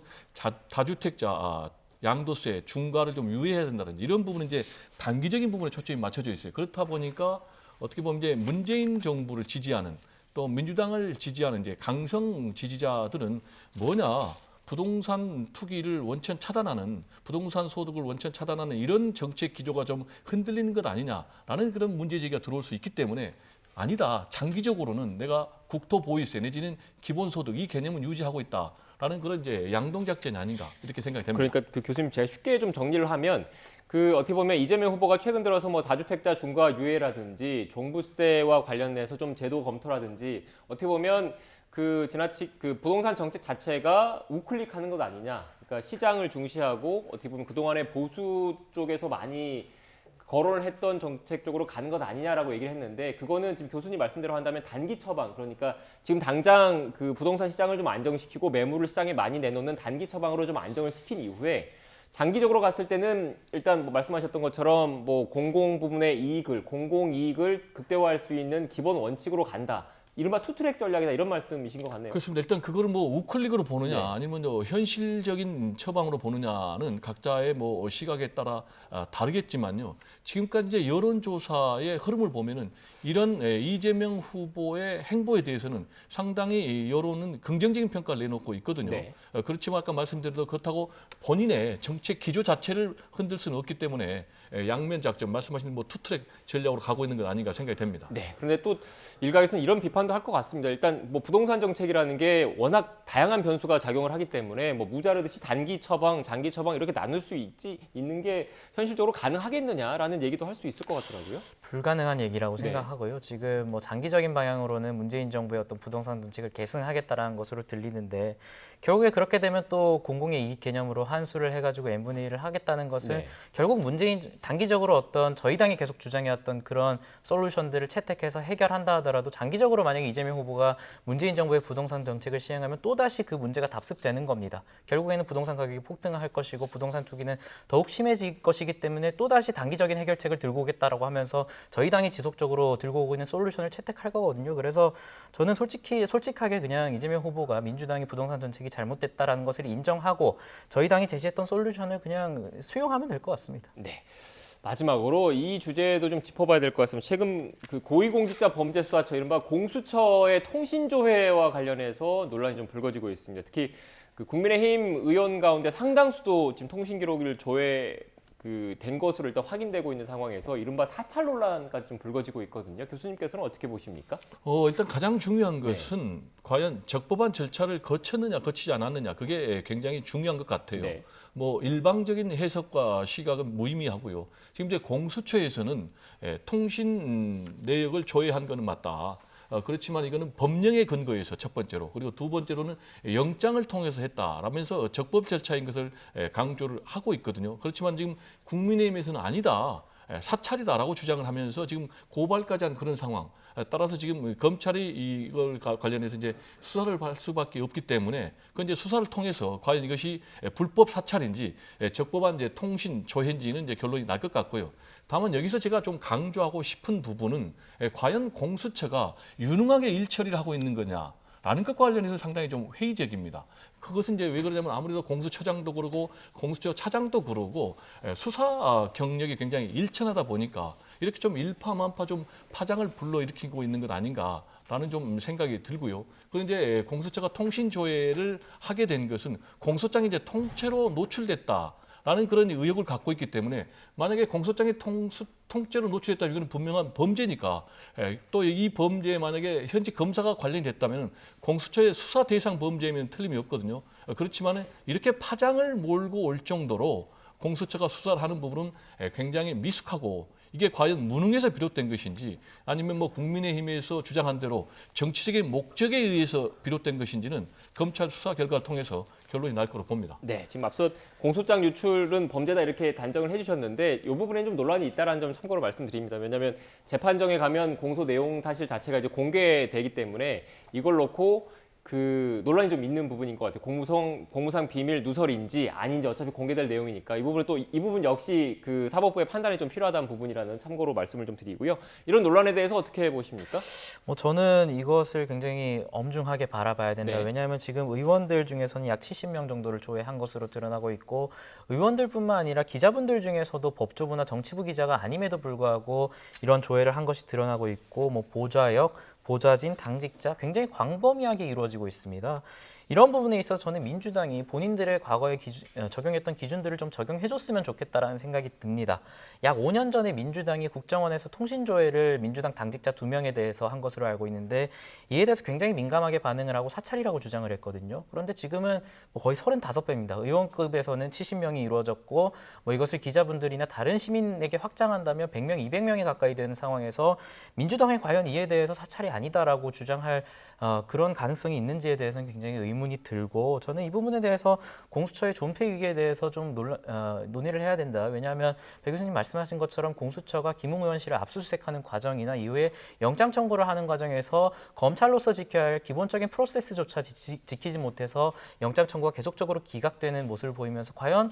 다주택자 양도세 중과를 좀 유예해야 된다든지 이런 부분은 이제 단기적인 부분에 초점이 맞춰져 있어요. 그렇다 보니까 어떻게 보면 이제 문재인 정부를 지지하는 또 민주당을 지지하는 이제 강성 지지자들은 뭐냐? 부동산 투기를 원천 차단하는 부동산 소득을 원천 차단하는 이런 정책 기조가 좀 흔들리는 것 아니냐라는 그런 문제 제기가 들어올 수 있기 때문에 아니다. 장기적으로는 내가 국토보유세 내지는 기본소득 이 개념은 유지하고 있다라는 그런 이제 양동작전이 아닌가 이렇게 생각이 됩니다. 그러니까 그 교수님 제가 쉽게 좀 정리를 하면 그 어떻게 보면 이재명 후보가 최근 들어서 뭐 다주택자 중과 유예라든지 종부세와 관련해서 좀 제도 검토라든지 어떻게 보면 그 부동산 정책 자체가 우클릭하는 것 아니냐. 그러니까 시장을 중시하고 어떻게 보면 그동안에 보수 쪽에서 많이 거론을 했던 정책 쪽으로 가는 것 아니냐라고 얘기를 했는데 그거는 지금 교수님 말씀대로 한다면 단기 처방 그러니까 지금 당장 그 부동산 시장을 좀 안정시키고 매물을 시장에 많이 내놓는 단기 처방으로 좀 안정을 시킨 이후에 장기적으로 갔을 때는 일단 뭐 말씀하셨던 것처럼 뭐 공공 부분의 이익을 공공이익을 극대화할 수 있는 기본 원칙으로 간다. 이른바 투트랙 전략이다 이런 말씀이신 것 같네요. 그렇습니다. 일단 그거를 뭐 우클릭으로 보느냐 네. 아니면 현실적인 처방으로 보느냐는 각자의 뭐 시각에 따라 다르겠지만요. 지금까지 이제 여론조사의 흐름을 보면은 이런 이재명 후보의 행보에 대해서는 상당히 여론은 긍정적인 평가를 내놓고 있거든요. 네. 그렇지만 아까 말씀드린 그렇다고 본인의 정책 기조 자체를 흔들 수는 없기 때문에 양면 작전 말씀하신 뭐 투트랙 전략으로 가고 있는 건 아닌가 생각이 됩니다. 네. 그런데 또 일각에서는 이런 비판도 할 것 같습니다. 일단 뭐 부동산 정책이라는 게 워낙 다양한 변수가 작용을 하기 때문에 뭐 무자르듯이 단기 처방, 장기 처방 이렇게 나눌 수 있는 게 현실적으로 가능하겠느냐라는 얘기도 할 수 있을 것 같더라고요. 불가능한 얘기라고 네. 생각하고요. 지금 뭐 장기적인 방향으로는 문재인 정부의 어떤 부동산 정책을 계승하겠다라는 것으로 들리는데 결국에 그렇게 되면 또 공공의 이익 개념으로 환수를 해가지고 n분의 1을 하겠다는 것은 네. 결국 문재인 단기적으로 어떤 저희 당이 계속 주장해왔던 그런 솔루션들을 채택해서 해결한다 하더라도 장기적으로 만약에 이재명 후보가 문재인 정부의 부동산 정책을 시행하면 또다시 그 문제가 답습되는 겁니다. 결국에는 부동산 가격이 폭등할 것이고 부동산 투기는 더욱 심해질 것이기 때문에 또다시 단기적인 해결책을 들고 오겠다라고 하면서 저희 당이 지속적으로 들고 오고 있는 솔루션을 채택할 거거든요. 그래서 저는 솔직하게 그냥 이재명 후보가 민주당이 부동산 정책이 잘못됐다라는 것을 인정하고 저희 당이 제시했던 솔루션을 그냥 수용하면 될 것 같습니다. 네. 마지막으로 이 주제도 좀 짚어봐야 될 것 같습니다. 최근 그 고위공직자 범죄수사처 이른바 공수처의 통신조회와 관련해서 논란이 좀 불거지고 있습니다. 특히 그 국민의힘 의원 가운데 상당수도 지금 통신 기록을 된 것으로 일단 확인되고 있는 상황에서 이른바 사찰 논란까지 좀 불거지고 있거든요. 교수님께서는 어떻게 보십니까? 일단 가장 중요한 것은 과연 적법한 절차를 거쳤느냐 거치지 않았느냐 그게 굉장히 중요한 것 같아요. 네. 뭐 일방적인 해석과 시각은 무의미하고요. 지금 이제 공수처에서는 통신 내역을 조회한 것은 맞다. 그렇지만 이거는 법령에 근거해서 첫 번째로 그리고 두 번째로는 영장을 통해서 했다라면서 적법 절차인 것을 강조를 하고 있거든요. 그렇지만 지금 국민의힘에서는 아니다. 사찰이다라고 주장을 하면서 지금 고발까지 한 그런 상황. 따라서 지금 검찰이 이걸 관련해서 이제 수사를 할 수밖에 없기 때문에 그 이제 수사를 통해서 과연 이것이 불법 사찰인지 적법한 이제 통신 조회인지는 이제 결론이 날 것 같고요. 다만 여기서 제가 좀 강조하고 싶은 부분은 과연 공수처가 유능하게 일 처리를 하고 있는 거냐. 라는 것과 관련해서 상당히 좀 회의적입니다. 그것은 이제 왜 그러냐면 아무래도 공수처장도 그러고 공수처 차장도 그러고 수사 경력이 굉장히 일천하다 보니까 이렇게 좀 일파만파 좀 파장을 불러일으키고 있는 것 아닌가라는 좀 생각이 들고요. 그리고 이제 공수처가 통신 조회를 하게 된 것은 공소장이 이제 통째로 노출됐다. 라는 그런 의혹을 갖고 있기 때문에 만약에 공소장이 통째로 노출됐다면 이건 분명한 범죄니까 또 이 범죄에 만약에 현직 검사가 관련됐다면 공수처의 수사 대상 범죄면 틀림이 없거든요. 그렇지만 이렇게 파장을 몰고 올 정도로 공수처가 수사를 하는 부분은 굉장히 미숙하고 이게 과연 무능에서 비롯된 것인지 아니면 뭐 국민의힘에서 주장한 대로 정치적인 목적에 의해서 비롯된 것인지는 검찰 수사 결과를 통해서 결론이 날 거로 봅니다. 네, 지금 앞서 공소장 유출은 범죄다 이렇게 단정을 해주셨는데 이 부분에 좀 논란이 있다는 점 참고로 말씀드립니다. 왜냐하면 재판정에 가면 공소 내용 사실 자체가 이제 공개되기 때문에 이걸 놓고 그 논란이 좀 있는 부분인 것 같아요. 공무상 비밀 누설인지 아닌지 어차피 공개될 내용이니까 이 부분 역시 그 사법부의 판단이 좀 필요하다는 부분이라는 참고로 말씀을 좀 드리고요. 이런 논란에 대해서 어떻게 보십니까? 저는 이것을 굉장히 엄중하게 바라봐야 된다. 네. 왜냐하면 지금 의원들 중에서는 약 70명 정도를 조회한 것으로 드러나고 있고 의원들뿐만 아니라 기자분들 중에서도 법조부나 정치부 기자가 아님에도 불구하고 이런 조회를 한 것이 드러나고 있고 뭐 보좌역, 보좌진, 당직자 굉장히 광범위하게 이루어지고 있습니다. 이런 부분에 있어서 저는 민주당이 본인들의 과거에 적용했던 기준들을 좀 적용해줬으면 좋겠다라는 생각이 듭니다. 약 5년 전에 민주당이 국정원에서 통신조회를 민주당 당직자 2명에 대해서 한 것으로 알고 있는데 이에 대해서 굉장히 민감하게 반응을 하고 사찰이라고 주장을 했거든요. 그런데 지금은 거의 35배입니다. 의원급에서는 70명이 이루어졌고 이것을 기자분들이나 다른 시민에게 확장한다면 100명, 200명이 가까이 되는 상황에서 민주당이 과연 이에 대해서 사찰이 아니다라고 주장할 그런 가능성이 있는지에 대해서는 굉장히 의문이 들고 저는 이 부분에 대해서 공수처의 존폐 위기에 대해서 좀 논의를 해야 된다. 왜냐하면 배 교수님 말씀하신 것처럼 공수처가 김웅 의원실을 압수수색하는 과정이나 이후에 영장 청구를 하는 과정에서 검찰로서 지켜야 할 기본적인 프로세스조차 지키지 못해서 영장 청구가 계속적으로 기각되는 모습을 보이면서 과연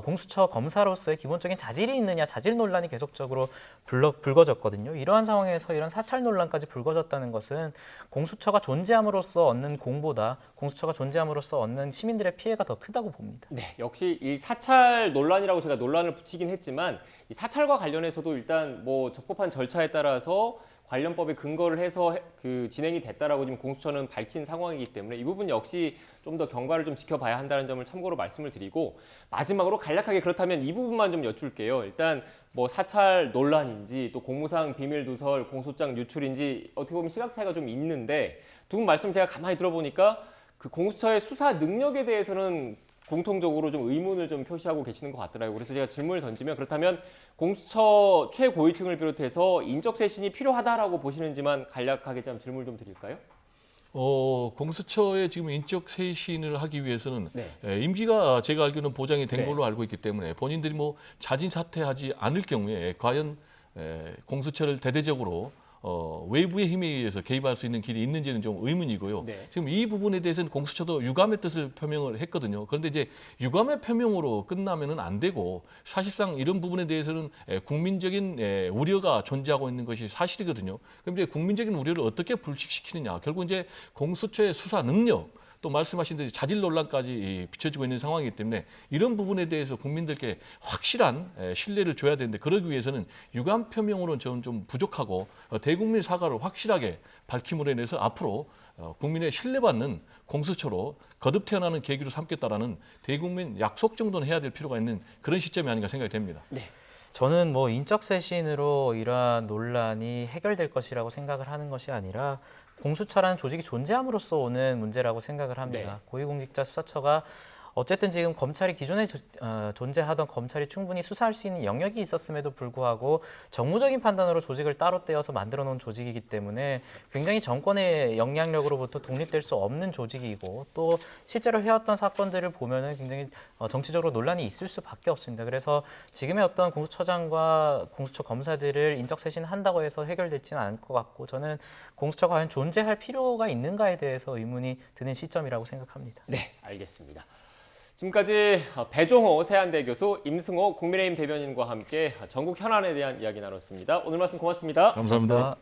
공수처 검사로서의 기본적인 자질이 있느냐 자질 논란이 계속적으로 불거졌거든요. 이러한 상황에서 이런 사찰 논란까지 불거졌다는 것은 공수처가 존재함으로써 얻는 공보다 공수처가 존재함으로써 얻는 시민들의 피해가 더 크다고 봅니다. 네, 역시 이 사찰 논란이라고 제가 논란을 붙이긴 했지만 이 사찰과 관련해서도 일단 뭐 적법한 절차에 따라서 관련법에 근거를 해서 그 진행이 됐다라고 지금 공수처는 밝힌 상황이기 때문에 이 부분 역시 좀 더 경과를 좀 지켜봐야 한다는 점을 참고로 말씀을 드리고 마지막으로 간략하게 그렇다면 이 부분만 좀 여쭐게요. 일단 뭐 사찰 논란인지 또 공무상 비밀 누설, 공소장 유출인지 어떻게 보면 시각 차이가 좀 있는데 두 분 말씀 제가 가만히 들어보니까 그 공수처의 수사 능력에 대해서는 공통적으로 좀 의문을 좀 표시하고 계시는 것 같더라고요. 그래서 제가 질문을 던지면 그렇다면 공수처 최고위층을 비롯해서 인적 쇄신이 필요하다라고 보시는지만 간략하게 좀 질문을 좀 드릴까요? 공수처에 지금 인적 쇄신을 하기 위해서는 네. 임기가 제가 알기로는 보장이 된 네. 걸로 알고 있기 때문에 본인들이 뭐 자진 사퇴하지 않을 경우에 과연 공수처를 대대적으로 외부의 힘에 의해서 개입할 수 있는 길이 있는지는 좀 의문이고요. 네. 지금 이 부분에 대해서는 공수처도 유감의 뜻을 표명을 했거든요. 그런데 이제 유감의 표명으로 끝나면은 안 되고 사실상 이런 부분에 대해서는 국민적인 우려가 존재하고 있는 것이 사실이거든요. 그럼 이제 국민적인 우려를 어떻게 불식시키느냐. 결국 이제 공수처의 수사 능력 또 말씀하신 대로 자질 논란까지 비춰지고 있는 상황이기 때문에 이런 부분에 대해서 국민들께 확실한 신뢰를 줘야 되는데 그러기 위해서는 유감 표명으로는 저는 좀 부족하고 대국민 사과를 확실하게 밝힘으로 인해서 앞으로 국민의 신뢰받는 공수처로 거듭 태어나는 계기로 삼겠다라는 대국민 약속 정도는 해야 될 필요가 있는 그런 시점이 아닌가 생각이 됩니다. 네. 저는 뭐 인적 쇄신으로 이러한 논란이 해결될 것이라고 생각을 하는 것이 아니라 공수처라는 조직이 존재함으로써 오는 문제라고 생각을 합니다. 네. 고위공직자 수사처가 어쨌든 지금 검찰이 기존에 존재하던 검찰이 충분히 수사할 수 있는 영역이 있었음에도 불구하고 정무적인 판단으로 조직을 따로 떼어서 만들어 놓은 조직이기 때문에 굉장히 정권의 영향력으로부터 독립될 수 없는 조직이고 또 실제로 해왔던 사건들을 보면은 굉장히 정치적으로 논란이 있을 수밖에 없습니다. 그래서 지금의 어떤 공수처장과 공수처 검사들을 인적쇄신한다고 해서 해결되지는 않을 것 같고 저는 공수처가 과연 존재할 필요가 있는가에 대해서 의문이 드는 시점이라고 생각합니다. 네, 알겠습니다. 지금까지 배종호 세한대 교수, 임승호 국민의힘 대변인과 함께 전국 현안에 대한 이야기 나눴습니다. 오늘 말씀 고맙습니다. 감사합니다.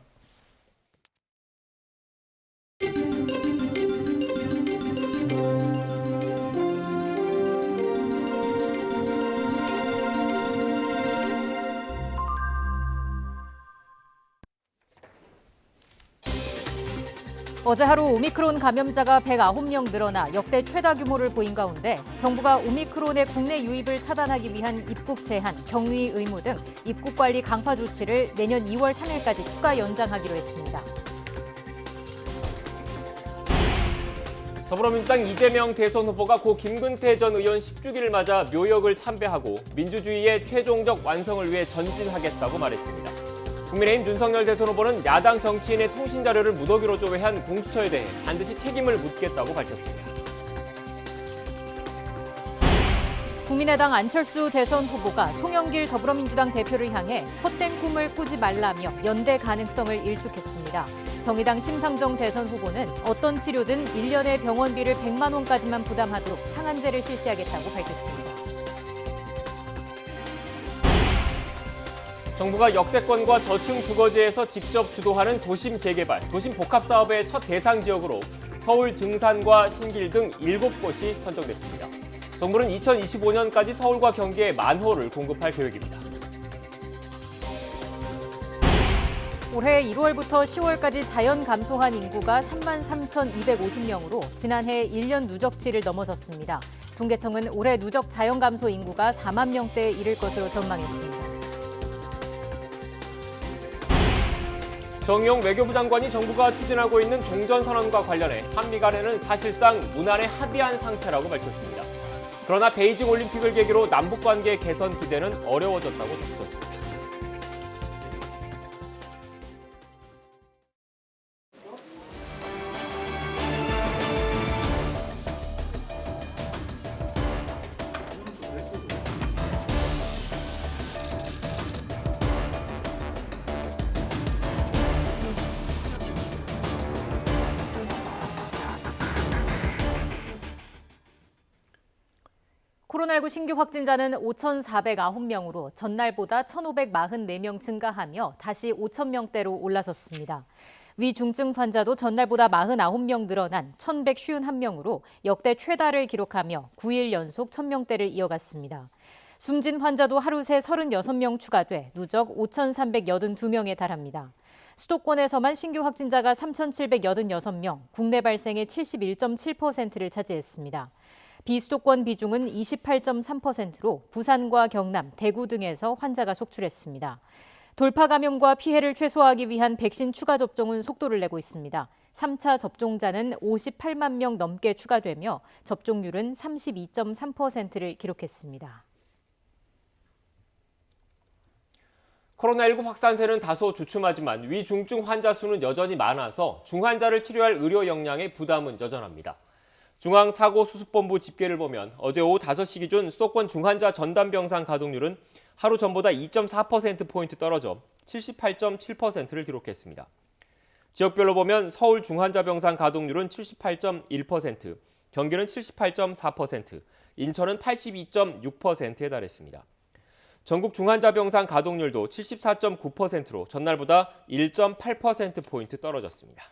어제 하루 오미크론 감염자가 109명 늘어나 역대 최다 규모를 보인 가운데 정부가 오미크론의 국내 유입을 차단하기 위한 입국 제한, 격리 의무 등 입국 관리 강화 조치를 내년 2월 3일까지 추가 연장하기로 했습니다. 더불어민주당 이재명 대선 후보가 고 김근태 전 의원 10주기를 맞아 묘역을 참배하고 민주주의의 최종적 완성을 위해 전진하겠다고 말했습니다. 국민의힘 윤석열 대선 후보는 야당 정치인의 통신 자료를 무더기로 조회한 공수처에 대해 반드시 책임을 묻겠다고 밝혔습니다. 국민의당 안철수 대선 후보가 송영길 더불어민주당 대표를 향해 헛된 꿈을 꾸지 말라며 연대 가능성을 일축했습니다. 정의당 심상정 대선 후보는 어떤 치료든 1년의 병원비를 100만 원까지만 부담하도록 상한제를 실시하겠다고 밝혔습니다. 정부가 역세권과 저층 주거지에서 직접 주도하는 도심 재개발, 도심 복합 사업의 첫 대상 지역으로 서울 증산과 신길 등 7곳이 선정됐습니다. 정부는 2025년까지 서울과 경기에 10,000호를 공급할 계획입니다. 올해 1월부터 10월까지 자연 감소한 인구가 33,250명으로 지난해 1년 누적치를 넘어섰습니다. 통계청은 올해 누적 자연 감소 인구가 4만 명대에 이를 것으로 전망했습니다. 정의용 외교부 장관이 정부가 추진하고 있는 종전선언과 관련해 한미 간에는 사실상 무난에 합의한 상태라고 밝혔습니다. 그러나 베이징 올림픽을 계기로 남북관계 개선 기대는 어려워졌다고 덧붙였습니다. 코로나19 신규 확진자는 5,409명으로 전날보다 1,544명 증가하며 다시 5,000명대로 올라섰습니다. 위중증 환자도 전날보다 49명 늘어난 1,151명으로 역대 최다를 기록하며 9일 연속 1,000명대를 이어갔습니다. 숨진 환자도 하루 새 36명 추가돼 누적 5,382명에 달합니다. 수도권에서만 신규 확진자가 3,786명, 국내 발생의 71.7%를 차지했습니다. 비수도권 비중은 28.3%로 부산과 경남, 대구 등에서 환자가 속출했습니다. 돌파 감염과 피해를 최소화하기 위한 백신 추가 접종은 속도를 내고 있습니다. 3차 접종자는 58만 명 넘게 추가되며 접종률은 32.3%를 기록했습니다. 코로나19 확산세는 다소 주춤하지만 위중증 환자 수는 여전히 많아서 중환자를 치료할 의료 역량의 부담은 여전합니다. 중앙사고수습본부 집계를 보면 어제 오후 5시 기준 수도권 중환자 전담병상 가동률은 하루 전보다 2.4%포인트 떨어져 78.7%를 기록했습니다. 지역별로 보면 서울 중환자병상 가동률은 78.1%, 경기는 78.4%, 인천은 82.6%에 달했습니다. 전국 중환자병상 가동률도 74.9%로 전날보다 1.8%포인트 떨어졌습니다.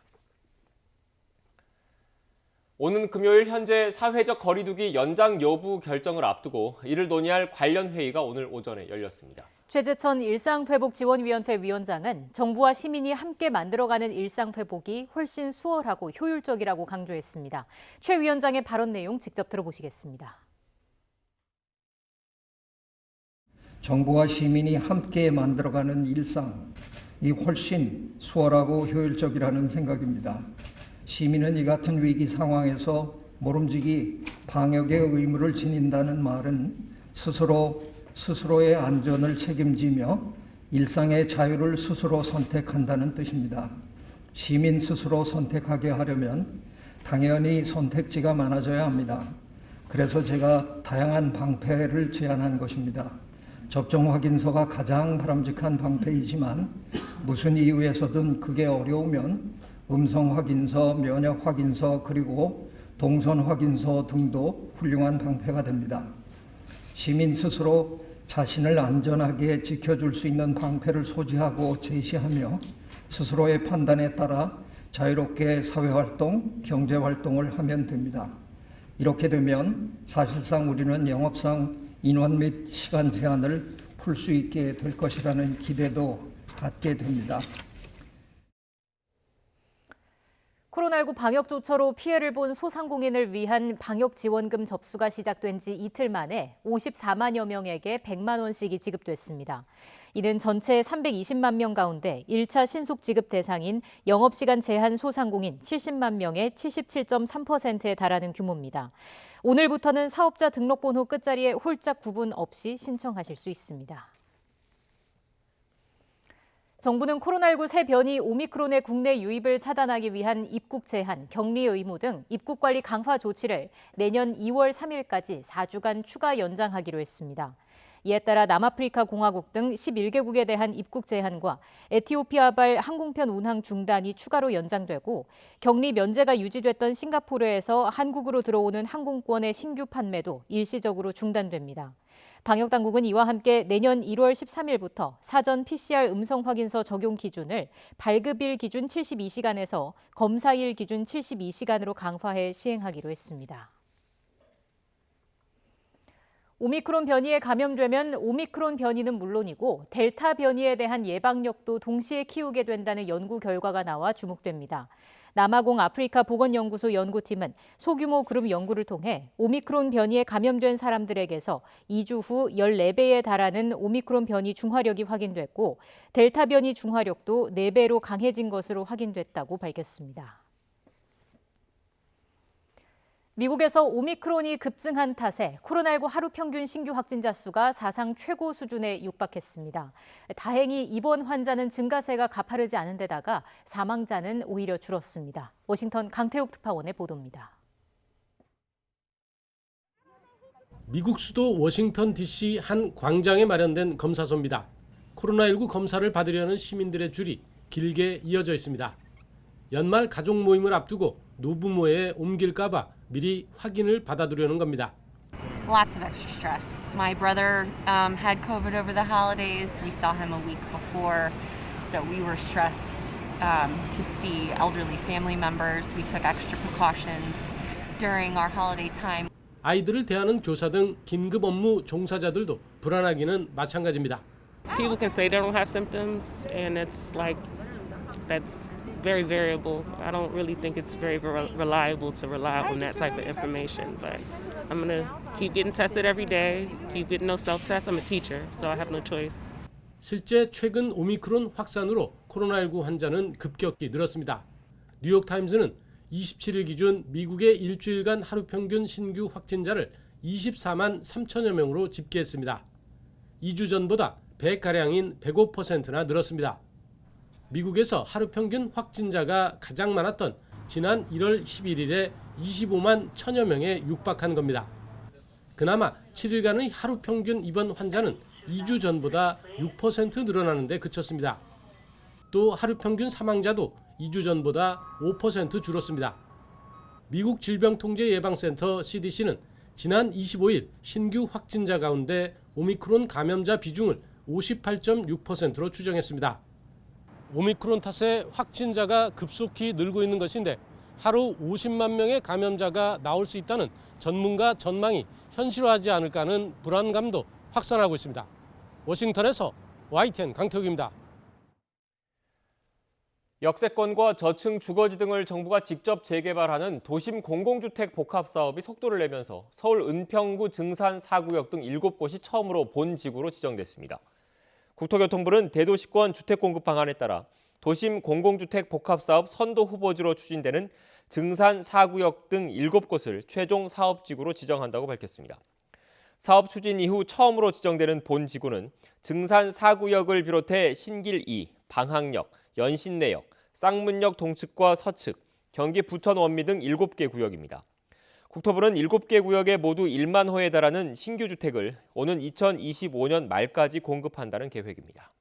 오는 금요일 현재 사회적 거리두기 연장 여부 결정을 앞두고 이를 논의할 관련 회의가 오늘 오전에 열렸습니다. 최재천 일상회복지원위원회 위원장은 정부와 시민이 함께 만들어가는 일상회복이 훨씬 수월하고 효율적이라고 강조했습니다. 최 위원장의 발언 내용 직접 들어보시겠습니다. 정부와 시민이 함께 만들어가는 일상이 훨씬 수월하고 효율적이라는 생각입니다. 시민은 이 같은 위기 상황에서 모름지기 방역의 의무를 지닌다는 말은 스스로의 안전을 책임지며 일상의 자유를 스스로 선택한다는 뜻입니다. 시민 스스로 선택하게 하려면 당연히 선택지가 많아져야 합니다. 그래서 제가 다양한 방패를 제안한 것입니다. 접종 확인서가 가장 바람직한 방패이지만 무슨 이유에서든 그게 어려우면 음성 확인서, 면역 확인서, 그리고 동선 확인서 등도 훌륭한 방패가 됩니다. 시민 스스로 자신을 안전하게 지켜줄 수 있는 방패를 소지하고 제시하며 스스로의 판단에 따라 자유롭게 사회활동, 경제활동을 하면 됩니다. 이렇게 되면 사실상 우리는 영업상 인원 및 시간 제한을 풀 수 있게 될 것이라는 기대도 갖게 됩니다. 코로나19 방역 조처로 피해를 본 소상공인을 위한 방역 지원금 접수가 시작된 지 이틀 만에 54만여 명에게 100만 원씩이 지급됐습니다. 이는 전체 320만 명 가운데 1차 신속 지급 대상인 영업시간 제한 소상공인 70만 명의 77.3%에 달하는 규모입니다. 오늘부터는 사업자 등록번호 끝자리에 홀짝 구분 없이 신청하실 수 있습니다. 정부는 코로나19 새 변이 오미크론의 국내 유입을 차단하기 위한 입국 제한, 격리 의무 등 입국 관리 강화 조치를 내년 2월 3일까지 4주간 추가 연장하기로 했습니다. 이에 따라 남아프리카 공화국 등 11개국에 대한 입국 제한과 에티오피아발 항공편 운항 중단이 추가로 연장되고 격리 면제가 유지됐던 싱가포르에서 한국으로 들어오는 항공권의 신규 판매도 일시적으로 중단됩니다. 방역당국은 이와 함께 내년 1월 13일부터 사전 PCR 음성 확인서 적용 기준을 발급일 기준 72시간에서 검사일 기준 72시간으로 강화해 시행하기로 했습니다. 오미크론 변이에 감염되면 오미크론 변이는 물론이고 델타 변이에 대한 예방력도 동시에 키우게 된다는 연구 결과가 나와 주목됩니다. 남아공 아프리카 보건연구소 연구팀은 소규모 그룹 연구를 통해 오미크론 변이에 감염된 사람들에게서 2주 후 14배에 달하는 오미크론 변이 중화력이 확인됐고 델타 변이 중화력도 4배로 강해진 것으로 확인됐다고 밝혔습니다. 미국에서 오미크론이 급증한 탓에 코로나19 하루 평균 신규 확진자 수가 사상 최고 수준에 육박했습니다. 다행히 입원 환자는 증가세가 가파르지 않은 데다가 사망자는 오히려 줄었습니다. 워싱턴 강태욱 특파원의 보도입니다. 미국 수도 워싱턴 DC 한 광장에 마련된 검사소입니다. 코로나19 검사를 받으려는 시민들의 줄이 길게 이어져 있습니다. 연말 가족 모임을 앞두고 노부모에 옮길까 봐 미리 확인을 받아두려는 겁니다. Lots of extra stress. My brother had COVID over the holidays. We saw him a week before, so we were stressed to see elderly family members. We took extra precautions during our holiday time. 아이들을 대하는 교사 등 긴급 업무 종사자들도 불안하기는 마찬가지입니다. People can say they don't have symptoms, and it's like that's very variable. I don't really think it's very reliable to rely on that type of information, but I'm going to keep getting tested every day, keep getting those self-tests. I'm a teacher, so I have no choice. 실제 최근 오미크론 확산으로 코로나19 환자는 급격히 늘었습니다. 뉴욕타임즈는 27일 기준 미국의 일주일간 하루 평균 신규 확진자를 24만 3천여 명으로 집계했습니다. 2주 전보다 100가량인 105%나 늘었습니다. 미국에서 하루 평균 확진자가 가장 많았던 지난 1월 11일에 25만 1000여 명에 육박한 겁니다. 그나마 7일간의 하루 평균 입원 환자는 2주 전보다 6% 늘어나는 데 그쳤습니다. 또 하루 평균 사망자도 2주 전보다 5% 줄었습니다. 미국 질병통제예방센터 CDC는 지난 25일 신규 확진자 가운데 오미크론 감염자 비중을 58.6%로 추정했습니다. 오미크론 탓에 확진자가 급속히 늘고 있는 것인데 하루 50만 명의 감염자가 나올 수 있다는 전문가 전망이 현실화하지 않을까 하는 불안감도 확산하고 있습니다. 워싱턴에서 YTN 강태욱입니다. 역세권과 저층 주거지 등을 정부가 직접 재개발하는 도심 공공주택 복합 사업이 속도를 내면서 서울 은평구 증산 4구역 등 7곳이 처음으로 본지구로 지정됐습니다. 국토교통부는 대도시권 주택 공급 방안에 따라 도심 공공주택 복합 사업 선도 후보지로 추진되는 증산 4구역 등 7곳을 최종 사업지구로 지정한다고 밝혔습니다. 사업 추진 이후 처음으로 지정되는 본지구는 증산 4구역을 비롯해 신길 2, 방학역, 연신내역, 쌍문역 동측과 서측, 경기 부천 원미 등 7개 구역입니다. 국토부는 7개 구역에 모두 1만 호에 달하는 신규 주택을 오는 2025년 말까지 공급한다는 계획입니다.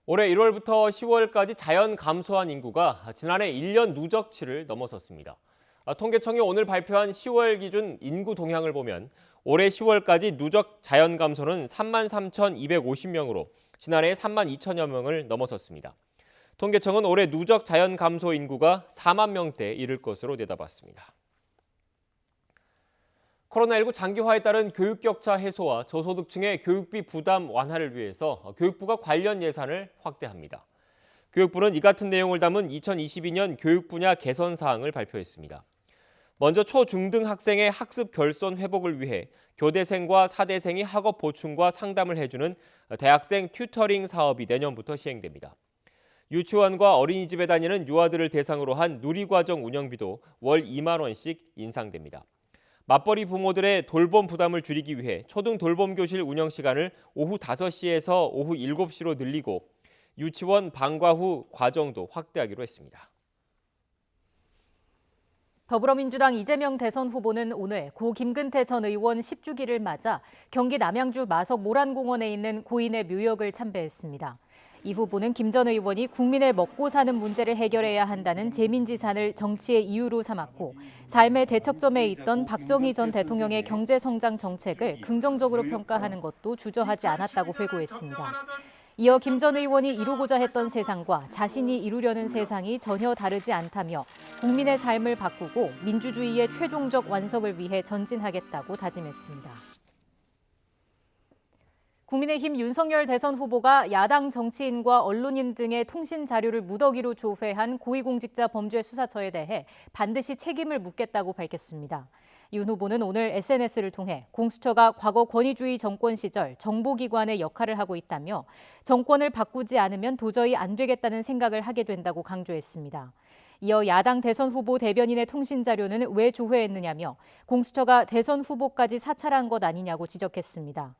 올해 1월부터 10월까지 자연 감소한 인구가 지난해 1년 누적치를 넘어섰습니다. 통계청이 오늘 발표한 10월 기준 인구 동향을 보면 올해 10월까지 누적 자연 감소는 33,250명으로 지난해 32,000여 명을 넘어섰습니다. 통계청은 올해 누적 자연 감소 인구가 4만 명대에 이를 것으로 내다봤습니다. 코로나19 장기화에 따른 교육 격차 해소와 저소득층의 교육비 부담 완화를 위해서 교육부가 관련 예산을 확대합니다. 교육부는 이 같은 내용을 담은 2022년 교육 분야 개선 사항을 발표했습니다. 먼저 초, 중등 학생의 학습 결손 회복을 위해 교대생과 사대생이 학업 보충과 상담을 해주는 대학생 튜터링 사업이 내년부터 시행됩니다. 유치원과 어린이집에 다니는 유아들을 대상으로 한 누리과정 운영비도 월 2만 원씩 인상됩니다. 맞벌이 부모들의 돌봄 부담을 줄이기 위해 초등 돌봄 교실 운영 시간을 오후 5시에서 오후 7시로 늘리고 유치원 방과 후 과정도 확대하기로 했습니다. 더불어민주당 이재명 대선 후보는 오늘 고 김근태 전 의원 10주기를 맞아 경기 남양주 마석 모란공원에 있는 고인의 묘역을 참배했습니다. 이 후보는 김 전 의원이 국민의 먹고 사는 문제를 해결해야 한다는 재민지산을 정치의 이유로 삼았고 삶의 대척점에 있던 박정희 전 대통령의 경제성장 정책을 긍정적으로 평가하는 것도 주저하지 않았다고 회고했습니다. 이어 김 전 의원이 이루고자 했던 세상과 자신이 이루려는 세상이 전혀 다르지 않다며 국민의 삶을 바꾸고 민주주의의 최종적 완성을 위해 전진하겠다고 다짐했습니다. 국민의힘 윤석열 대선 후보가 야당 정치인과 언론인 등의 통신 자료를 무더기로 조회한 고위공직자 범죄수사처에 대해 반드시 책임을 묻겠다고 밝혔습니다. 윤 후보는 오늘 SNS를 통해 공수처가 과거 권위주의 정권 시절 정보기관의 역할을 하고 있다며 정권을 바꾸지 않으면 도저히 안 되겠다는 생각을 하게 된다고 강조했습니다. 이어 야당 대선 후보 대변인의 통신 자료는 왜 조회했느냐며 공수처가 대선 후보까지 사찰한 것 아니냐고 지적했습니다.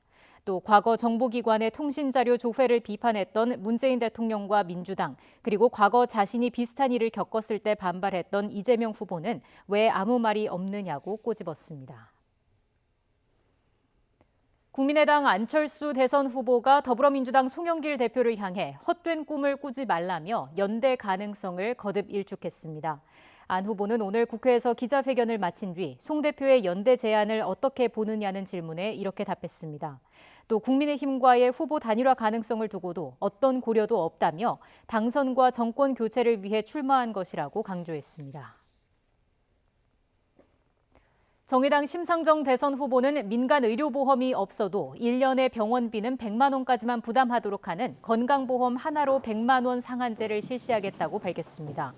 또 과거 정보기관의 통신자료 조회를 비판했던 문재인 대통령과 민주당, 그리고 과거 자신이 비슷한 일을 겪었을 때 반발했던 이재명 후보는 왜 아무 말이 없느냐고 꼬집었습니다. 국민의당 안철수 대선 후보가 더불어민주당 송영길 대표를 향해 헛된 꿈을 꾸지 말라며 연대 가능성을 거듭 일축했습니다. 안 후보는 오늘 국회에서 기자회견을 마친 뒤 송 대표의 연대 제안을 어떻게 보느냐는 질문에 이렇게 답했습니다. 또 국민의힘과의 후보 단일화 가능성을 두고도 어떤 고려도 없다며 당선과 정권 교체를 위해 출마한 것이라고 강조했습니다. 정의당 심상정 대선 후보는 민간 의료보험이 없어도 1년의 병원비는 100만 원까지만 부담하도록 하는 건강보험 하나로 100만 원 상한제를 실시하겠다고 밝혔습니다.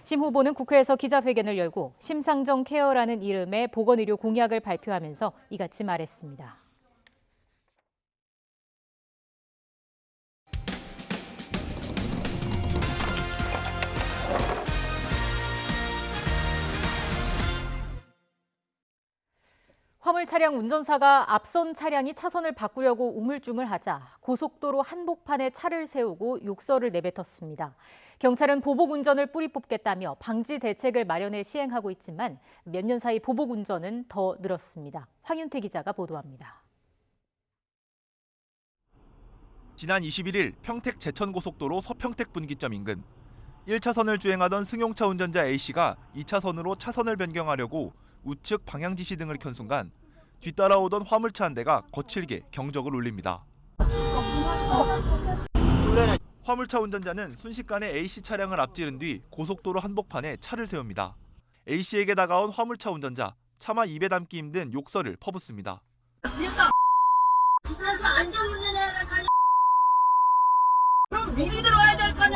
심 후보는 국회에서 기자회견을 열고 심상정 케어라는 이름의 보건의료 공약을 발표하면서 이같이 말했습니다. 화물 차량 운전사가 앞선 차량이 차선을 바꾸려고 우물쭈물하자 고속도로 한복판에 차를 세우고 욕설을 내뱉었습니다. 경찰은 보복 운전을 뿌리 뽑겠다며 방지 대책을 마련해 시행하고 있지만 몇 년 사이 보복 운전은 더 늘었습니다. 황윤태 기자가 보도합니다. 지난 21일 평택 제천고속도로 서평택 분기점 인근 1차선을 주행하던 승용차 운전자 A씨가 2차선으로 차선을 변경하려고 우측 방향 지시 등을 켠 순간 뒤따라오던 화물차 한 대가 거칠게 경적을 울립니다. 화물차 운전자는 순식간에 A씨 차량을 앞지른 뒤 고속도로 한복판에 차를 세웁니다. A씨에게 다가온 화물차 운전자, 차마 입에 담기 힘든 욕설을 퍼붓습니다. 그럼 미리 들어와야 될 거 아니야.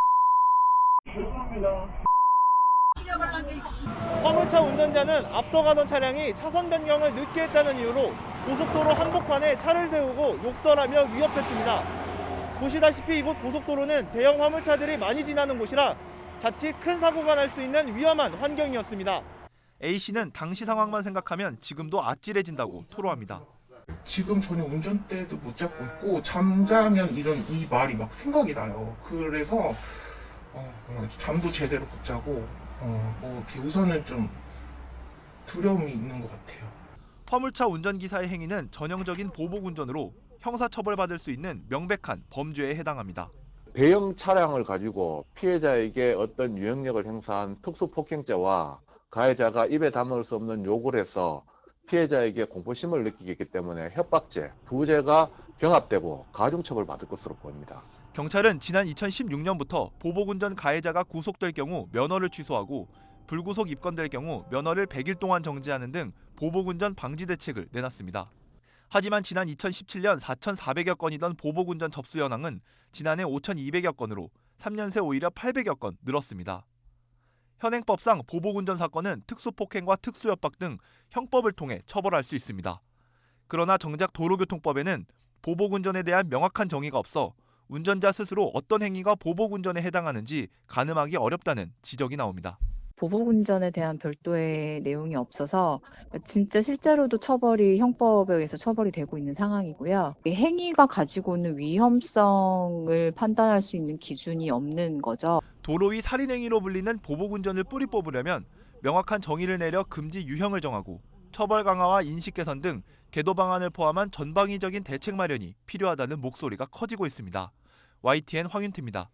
화물차 운전자는 앞서가던 차량이 차선 변경을 늦게 했다는 이유로 고속도로 한복판에 차를 세우고 욕설하며 위협했습니다. 보시다시피 이곳 고속도로는 대형 화물차들이 많이 지나는 곳이라 자칫 큰 사고가 날 수 있는 위험한 환경이었습니다. A씨는 당시 상황만 생각하면 지금도 아찔해진다고 토로합니다. 지금 전혀 운전대도 못 잡고 있고 잠자면 이 말이 막 생각이 나요. 그래서 잠도 제대로 못 자고 우선은 좀 두려움이 있는 것 같아요. 화물차 운전기사의 행위는 전형적인 보복운전으로 형사처벌받을 수 있는 명백한 범죄에 해당합니다. 대형 차량을 가지고 피해자에게 어떤 유형력을 행사한 특수폭행죄와 가해자가 입에 담을 수 없는 욕을 해서 피해자에게 공포심을 느끼게 했기 때문에 협박죄, 두 죄가 경합되고 가중처벌받을 것으로 보입니다. 경찰은 지난 2016년부터 보복운전 가해자가 구속될 경우 면허를 취소하고 불구속 입건될 경우 면허를 100일 동안 정지하는 등 보복운전 방지 대책을 내놨습니다. 하지만 지난 2017년 4,400여 건이던 보복운전 접수 현황은 지난해 5,200여 건으로 3년 새 오히려 800여 건 늘었습니다. 현행법상 보복운전 사건은 특수폭행과 특수협박 등 형법을 통해 처벌할 수 있습니다. 그러나 정작 도로교통법에는 보복운전에 대한 명확한 정의가 없어 운전자 스스로 어떤 행위가 보복운전에 해당하는지 가늠하기 어렵다는 지적이 나옵니다. 보복운전에 대한 별도의 내용이 없어서 진짜 실제로도 형법에 의해서 처벌이 되고 있는 상황이고요. 행위가 가지고 있는 위험성을 판단할 수 있는 기준이 없는 거죠. 도로 위 살인행위로 불리는 보복운전을 뿌리 뽑으려면 명확한 정의를 내려 금지 유형을 정하고 처벌 강화와 인식 개선 등 계도 방안을 포함한 전방위적인 대책 마련이 필요하다는 목소리가 커지고 있습니다. YTN 황윤태입니다.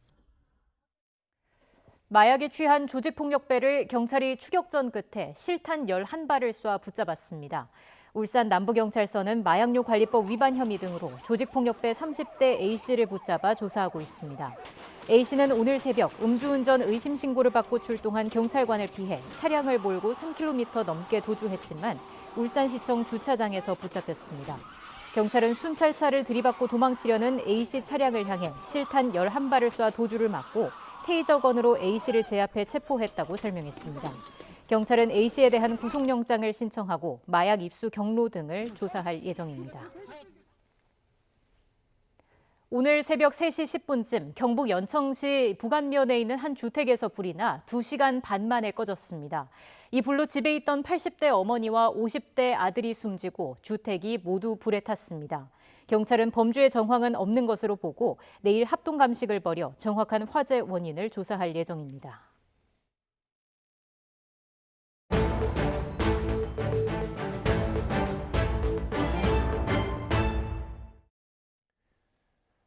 마약에 취한 조직폭력배를 경찰이 추격전 끝에 실탄 11발을 쏴 붙잡았습니다. 울산 남부경찰서는 마약류 관리법 위반 혐의 등으로 조직폭력배 30대 A씨를 붙잡아 조사하고 있습니다. A씨는 오늘 새벽 음주운전 의심 신고를 받고 출동한 경찰관을 피해 차량을 몰고 3km 넘게 도주했지만 울산시청 주차장에서 붙잡혔습니다. 경찰은 순찰차를 들이받고 도망치려는 A씨 차량을 향해 실탄 11발을 쏴 도주를 막고 테이저건으로 A씨를 제압해 체포했다고 설명했습니다. 경찰은 A씨에 대한 구속영장을 신청하고 마약 입수 경로 등을 조사할 예정입니다. 오늘 새벽 3시 10분쯤 경북 연천시 부간면에 있는 한 주택에서 불이 나 2시간 반 만에 꺼졌습니다. 이 불로 집에 있던 80대 어머니와 50대 아들이 숨지고 주택이 모두 불에 탔습니다. 경찰은 범죄의 정황은 없는 것으로 보고 내일 합동 감식을 벌여 정확한 화재 원인을 조사할 예정입니다.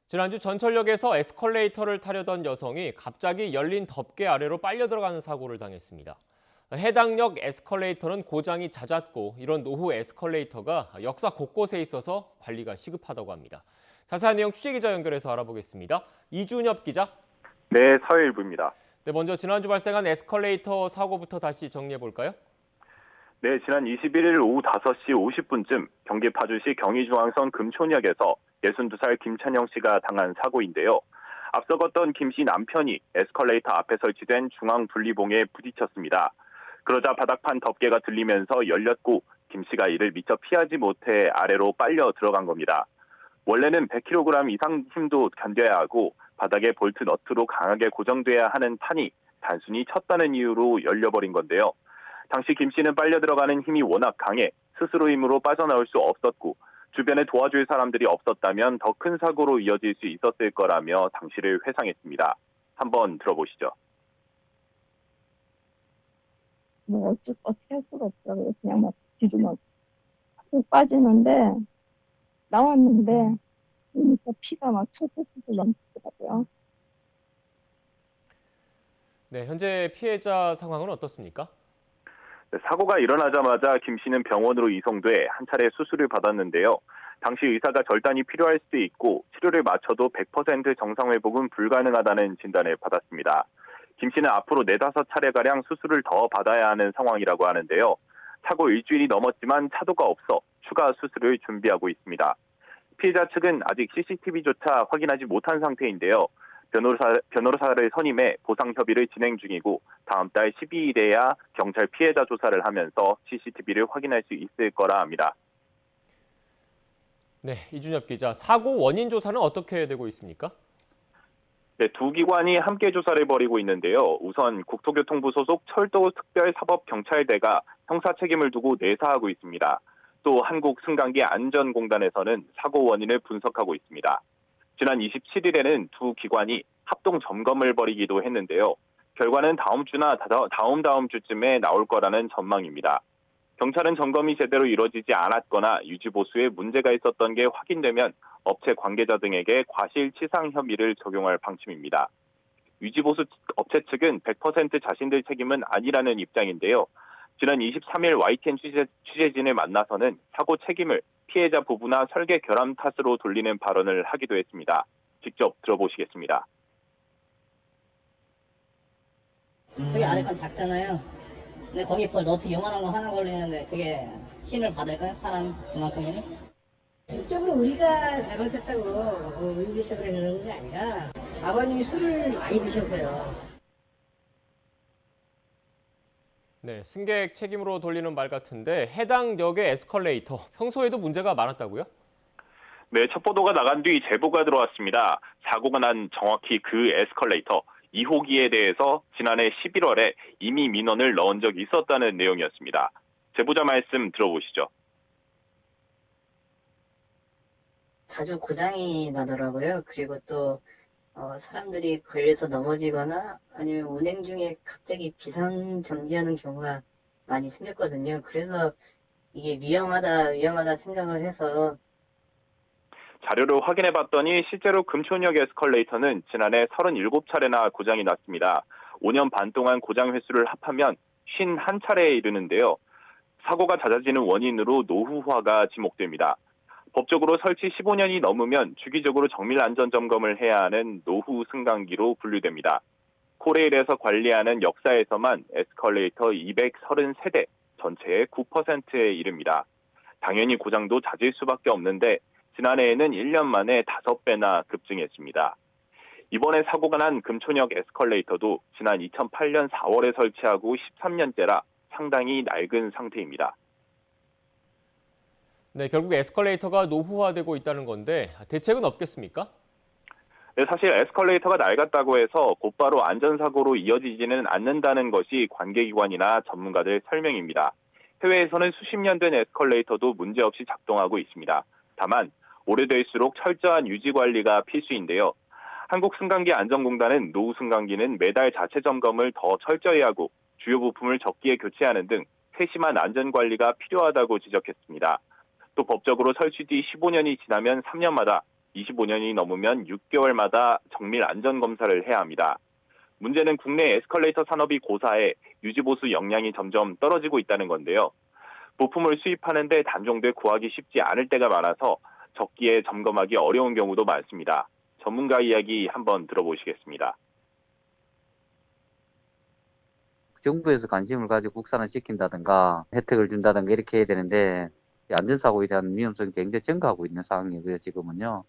지난주 전철역에서 에스컬레이터를 타려던 여성이 갑자기 열린 덮개 아래로 빨려 들어가는 사고를 당했습니다. 해당 역 에스컬레이터는 고장이 잦았고 이런 노후 에스컬레이터가 역사 곳곳에 있어서 관리가 시급하다고 합니다. 자세한 내용 취재기자 연결해서 알아보겠습니다. 이준엽 기자. 네, 서해일부입니다. 네, 먼저 지난주 발생한 에스컬레이터 사고부터 다시 정리해볼까요? 네, 지난 21일 오후 5시 50분쯤 경기 파주시 경의중앙선 금촌역에서 62살 김찬영 씨가 당한 사고인데요. 앞서 걷던 김 씨 남편이 에스컬레이터 앞에 설치된 중앙 분리봉에 부딪혔습니다. 그러자 바닥판 덮개가 들리면서 열렸고 김 씨가 이를 미처 피하지 못해 아래로 빨려 들어간 겁니다. 원래는 100kg 이상 힘도 견뎌야 하고 바닥에 볼트 너트로 강하게 고정돼야 하는 판이 단순히 쳤다는 이유로 열려버린 건데요. 당시 김 씨는 빨려 들어가는 힘이 워낙 강해 스스로 힘으로 빠져나올 수 없었고 주변에 도와줄 사람들이 없었다면 더 큰 사고로 이어질 수 있었을 거라며 당시를 회상했습니다. 한번 들어보시죠. 뭐 어떻게 할 수가 없더라고요. 그냥 막 뒤로 막 빠지는데 나왔는데 그러니까 피가 막 철철 넘치더라고요. 네, 현재 피해자 상황은 어떻습니까? 네, 사고가 일어나자마자 김 씨는 병원으로 이송돼 한 차례 수술을 받았는데요. 당시 의사가 절단이 필요할 수도 있고 치료를 마쳐도 100% 정상 회복은 불가능하다는 진단을 받았습니다. 김 씨는 앞으로 4-5차례가량 수술을 더 받아야 하는 상황이라고 하는데요. 사고 일주일이 넘었지만 차도가 없어 추가 수술을 준비하고 있습니다. 피해자 측은 아직 CCTV조차 확인하지 못한 상태인데요. 변호사를 선임해 보상 협의를 진행 중이고 다음 달 12일에야 경찰 피해자 조사를 하면서 CCTV를 확인할 수 있을 거라 합니다. 네, 이준엽 기자, 사고 원인 조사는 어떻게 되고 있습니까? 네, 두 기관이 함께 조사를 벌이고 있는데요. 우선 국토교통부 소속 철도특별사법경찰대가 형사 책임을 두고 내사하고 있습니다. 또 한국승강기안전공단에서는 사고 원인을 분석하고 있습니다. 지난 27일에는 두 기관이 합동 점검을 벌이기도 했는데요. 결과는 다음 주나 다음 주쯤에 나올 거라는 전망입니다. 경찰은 점검이 제대로 이루어지지 않았거나 유지보수에 문제가 있었던 게 확인되면 업체 관계자 등에게 과실치상 혐의를 적용할 방침입니다. 유지보수 업체 측은 100% 자신들 책임은 아니라는 입장인데요. 지난 23일 YTN 취재진을 만나서는 사고 책임을 피해자 부부나 설계 결함 탓으로 돌리는 발언을 하기도 했습니다. 직접 들어보시겠습니다. 저기 아래 건 작잖아요. 근데 거기 너트 요만한 거 하나 걸리는데 그게 힘을 받을까요? 사람 그만큼 힘을? 전적으로 우리가 잘못했다고 의기해서 그러는 게 아니라 아버님이 술을 많이 드셨어요. 네, 승객 책임으로 돌리는 말 같은데 해당 역의 에스컬레이터 평소에도 문제가 많았다고요? 네, 첩보도가 나간 뒤 제보가 들어왔습니다. 사고가 난 정확히 그 에스컬레이터 2호기에 대해서 지난해 11월에 이미 민원을 넣은 적이 있었다는 내용이었습니다. 제보자 말씀 들어보시죠. 자주 고장이 나더라고요. 그리고 또 사람들이 걸려서 넘어지거나 아니면 운행 중에 갑자기 비상정지하는 경우가 많이 생겼거든요. 그래서 이게 위험하다 생각을 해서 자료를 확인해 봤더니 실제로 금촌역 에스컬레이터는 지난해 37차례나 고장이 났습니다. 5년 반 동안 고장 횟수를 합하면 51차례에 이르는데요. 사고가 잦아지는 원인으로 노후화가 지목됩니다. 법적으로 설치 15년이 넘으면 주기적으로 정밀 안전 점검을 해야 하는 노후 승강기로 분류됩니다. 코레일에서 관리하는 역사에서만 에스컬레이터 233대 전체의 9%에 이릅니다. 당연히 고장도 잦을 수밖에 없는데 지난해에는 1년 만에 5배나 급증했습니다. 이번에 사고가 난 금촌역 에스컬레이터도 지난 2008년 4월에 설치하고 13년째라 상당히 낡은 상태입니다. 네, 결국 에스컬레이터가 노후화되고 있다는 건데 대책은 없겠습니까? 네, 사실 에스컬레이터가 낡았다고 해서 곧바로 안전사고로 이어지지는 않는다는 것이 관계기관이나 전문가들 설명입니다. 해외에서는 수십 년 된 에스컬레이터도 문제없이 작동하고 있습니다. 다만 오래될수록 철저한 유지관리가 필수인데요. 한국승강기안전공단은 노후 승강기는 매달 자체 점검을 더 철저히 하고 주요 부품을 적기에 교체하는 등 세심한 안전관리가 필요하다고 지적했습니다. 또 법적으로 설치 뒤 15년이 지나면 3년마다, 25년이 넘으면 6개월마다 정밀 안전검사를 해야 합니다. 문제는 국내 에스컬레이터 산업이 고사해 유지보수 역량이 점점 떨어지고 있다는 건데요. 부품을 수입하는데 단종돼 구하기 쉽지 않을 때가 많아서 적기에 점검하기 어려운 경우도 많습니다. 전문가 이야기 한번 들어보시겠습니다. 정부에서 관심을 가지고 국산화 시킨다든가 혜택을 준다든가 이렇게 해야 되는데 안전사고에 대한 위험성이 굉장히 증가하고 있는 상황이고요, 지금은요.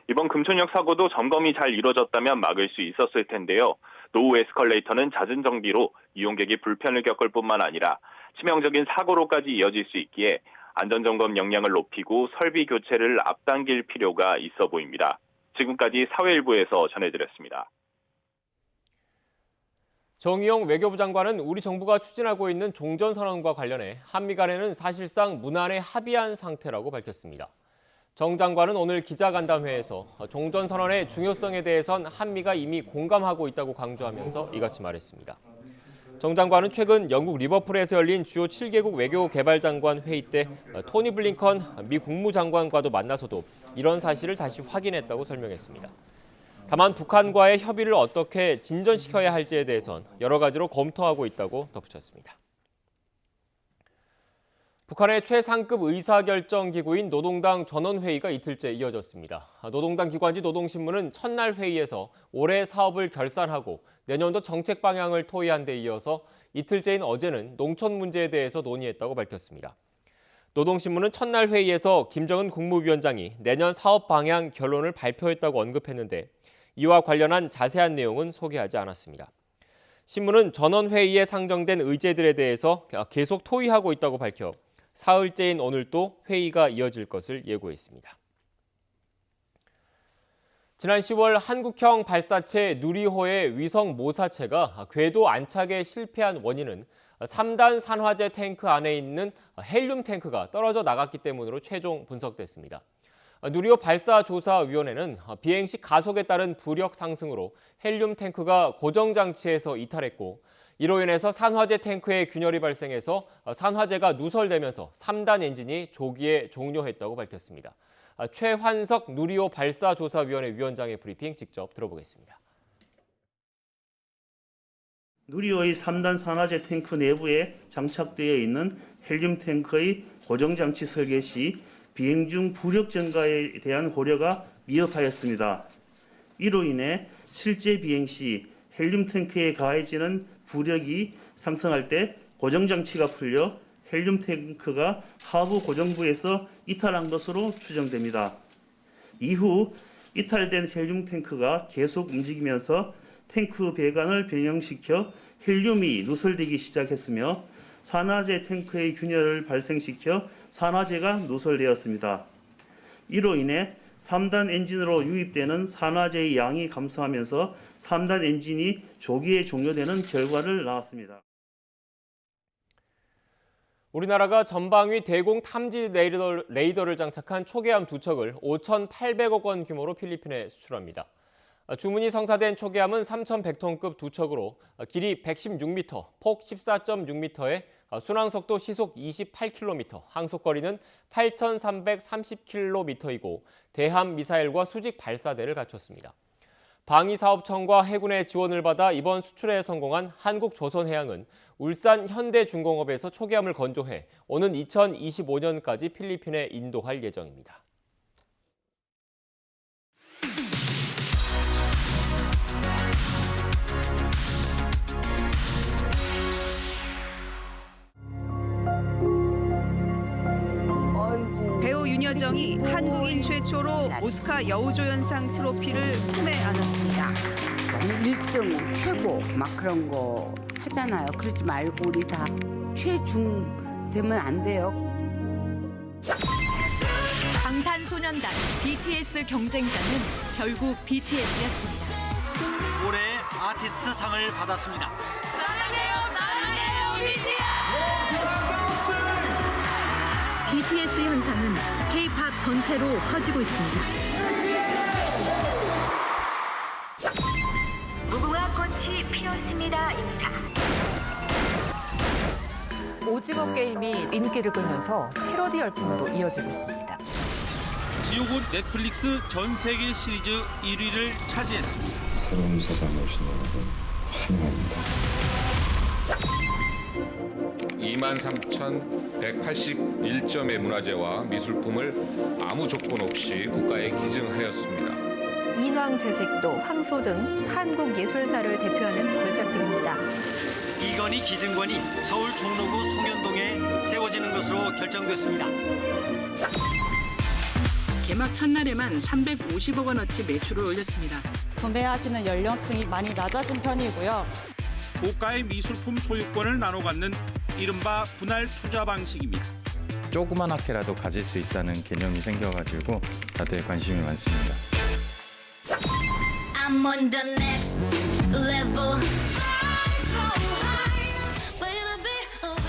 이번 금촌역 사고도 점검이 잘 이루어졌다면 막을 수 있었을 텐데요. 노후 에스컬레이터는 잦은 정비로 이용객이 불편을 겪을 뿐만 아니라 치명적인 사고로까지 이어질 수 있기에 안전점검 역량을 높이고 설비 교체를 앞당길 필요가 있어 보입니다. 지금까지 사회일부에서 전해드렸습니다. 정의용 외교부 장관은 우리 정부가 추진하고 있는 종전선언과 관련해 한미 간에는 사실상 무난에 합의한 상태라고 밝혔습니다. 정 장관은 오늘 기자간담회에서 종전선언의 중요성에 대해선 한미가 이미 공감하고 있다고 강조하면서 이같이 말했습니다. 정 장관은 최근 영국 리버풀에서 열린 주요 7개국 외교개발장관 회의 때 토니 블링컨 미 국무장관과도 만나서도 이런 사실을 다시 확인했다고 설명했습니다. 다만 북한과의 협의를 어떻게 진전시켜야 할지에 대해선 여러 가지로 검토하고 있다고 덧붙였습니다. 북한의 최상급 의사결정기구인 노동당 전원회의가 이틀째 이어졌습니다. 노동당 기관지 노동신문은 첫날 회의에서 올해 사업을 결산하고 내년도 정책 방향을 토의한 데 이어서 이틀째인 어제는 농촌 문제에 대해서 논의했다고 밝혔습니다. 노동신문은 첫날 회의에서 김정은 국무위원장이 내년 사업 방향 결론을 발표했다고 언급했는데 이와 관련한 자세한 내용은 소개하지 않았습니다. 신문은 전원회의에 상정된 의제들에 대해서 계속 토의하고 있다고 밝혀 사흘째인 오늘 또 회의가 이어질 것을 예고했습니다. 지난 10월 한국형 발사체 누리호의 위성 모사체가 궤도 안착에 실패한 원인은 3단 산화제 탱크 안에 있는 헬륨 탱크가 떨어져 나갔기 때문으로 최종 분석됐습니다. 누리호 발사조사위원회는 비행 시 가속에 따른 부력 상승으로 헬륨 탱크가 고정장치에서 이탈했고 이로 인해서 산화제 탱크에 균열이 발생해서 산화제가 누설되면서 3단 엔진이 조기에 종료했다고 밝혔습니다. 최환석 누리호 발사조사위원회 위원장의 브리핑 직접 들어보겠습니다. 누리호의 3단 산화제 탱크 내부에 장착되어 있는 헬륨 탱크의 고정장치 설계 시 비행 중 부력 증가에 대한 고려가 미흡하였습니다. 이로 인해 실제 비행 시 헬륨 탱크에 가해지는 부력이 상승할 때 고정장치가 풀려 헬륨 탱크가 하부 고정부에서 이탈한 것으로 추정됩니다. 이후 이탈된 헬륨 탱크가 계속 움직이면서 탱크 배관을 변형시켜 헬륨이 누설되기 시작했으며 산화제 탱크의 균열을 발생시켜 산화제가 누설되었습니다. 이로 인해 3단 엔진으로 유입되는 산화제의 양이 감소하면서 3단 엔진이 조기에 종료되는 결과를 낳았습니다. 우리나라가 전방위 대공 탐지 레이더를 장착한 초계함 2척을 5,800억 원 규모로 필리핀에 수출합니다. 주문이 성사된 초계함은 3,100톤급 2척으로 길이 116m, 폭 14.6m에 순항속도 시속 28km, 항속거리는 8,330km이고 대함 미사일과 수직 발사대를 갖췄습니다. 방위사업청과 해군의 지원을 받아 이번 수출에 성공한 한국조선해양은 울산 현대중공업에서 초계함을 건조해 오는 2025년까지 필리핀에 인도할 예정입니다. 배우 윤여정이 한국인 최초로 오스카 여우조연상 트로피를 품에 안았습니다. 너무 1등 최고 막 그런 거 하잖아요. 그러지 말고 우리 다 최중 되면 안 돼요. 방탄소년단 BTS 경쟁자는 결국 BTS였습니다. 올해의 아티스트 상을 받았습니다. 사랑해요 BTS 현상은 K-팝 전체로 퍼지고 있습니다. 무궁화 꽃이 피었습니다입니다. 오징어 게임이 인기를 끌면서 패러디 열풍도 이어지고 있습니다. 지옥은 넷플릭스 전 세계 시리즈 1위를 차지했습니다. 새로운 세상에 오신 여러분 환영합니다. 23,181점의 문화재와 미술품을 아무 조건 없이 국가에 기증하였습니다. 인왕제색도, 황소 등 한국 예술사를 대표하는 걸작들입니다. 이건희 기증관이 서울 종로구 송현동에 세워지는 것으로 결정됐습니다. 개막 첫날에만 350억 원어치 매출을 올렸습니다. 구매하시는 연령층이 많이 낮아진 편이고요. 고가의 미술품 소유권을 나눠 갖는 이른바 분할 투자 방식입니다. 조그만하게라도 가질 수 있다는 개념이 생겨가지고 다들 관심이 많습니다. I'm on the next level.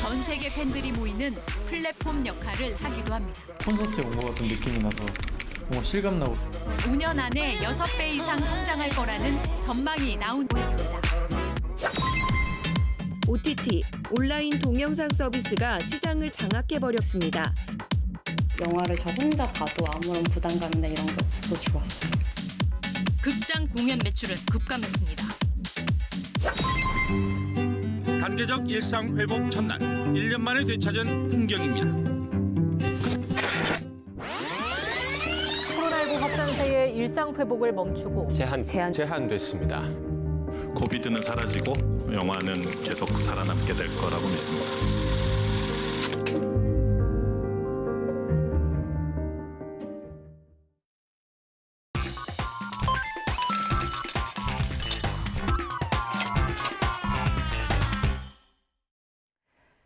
전 세계 팬들이 모이는 플랫폼 역할을 하기도 합니다. 콘서트에 온 것 같은 느낌이 나서 뭔가 실감나고 5년 안에 6배 이상 성장할 거라는 전망이 나오고 있습니다. OTT, 온라인 동영상 서비스가 시장을 장악해버렸습니다. 영화를 저 혼자 봐도 아무런 부담감이나 이런 게 없어서 좋았어요. 극장 공연 매출은 급감했습니다. 단계적 일상 회복 첫날, 1년 만에 되찾은 풍경입니다. 코로나19 확산세의 일상 회복을 멈추고 제한됐습니다. 코비드는 사라지고 영화는 계속 살아남게 될 거라고 믿습니다.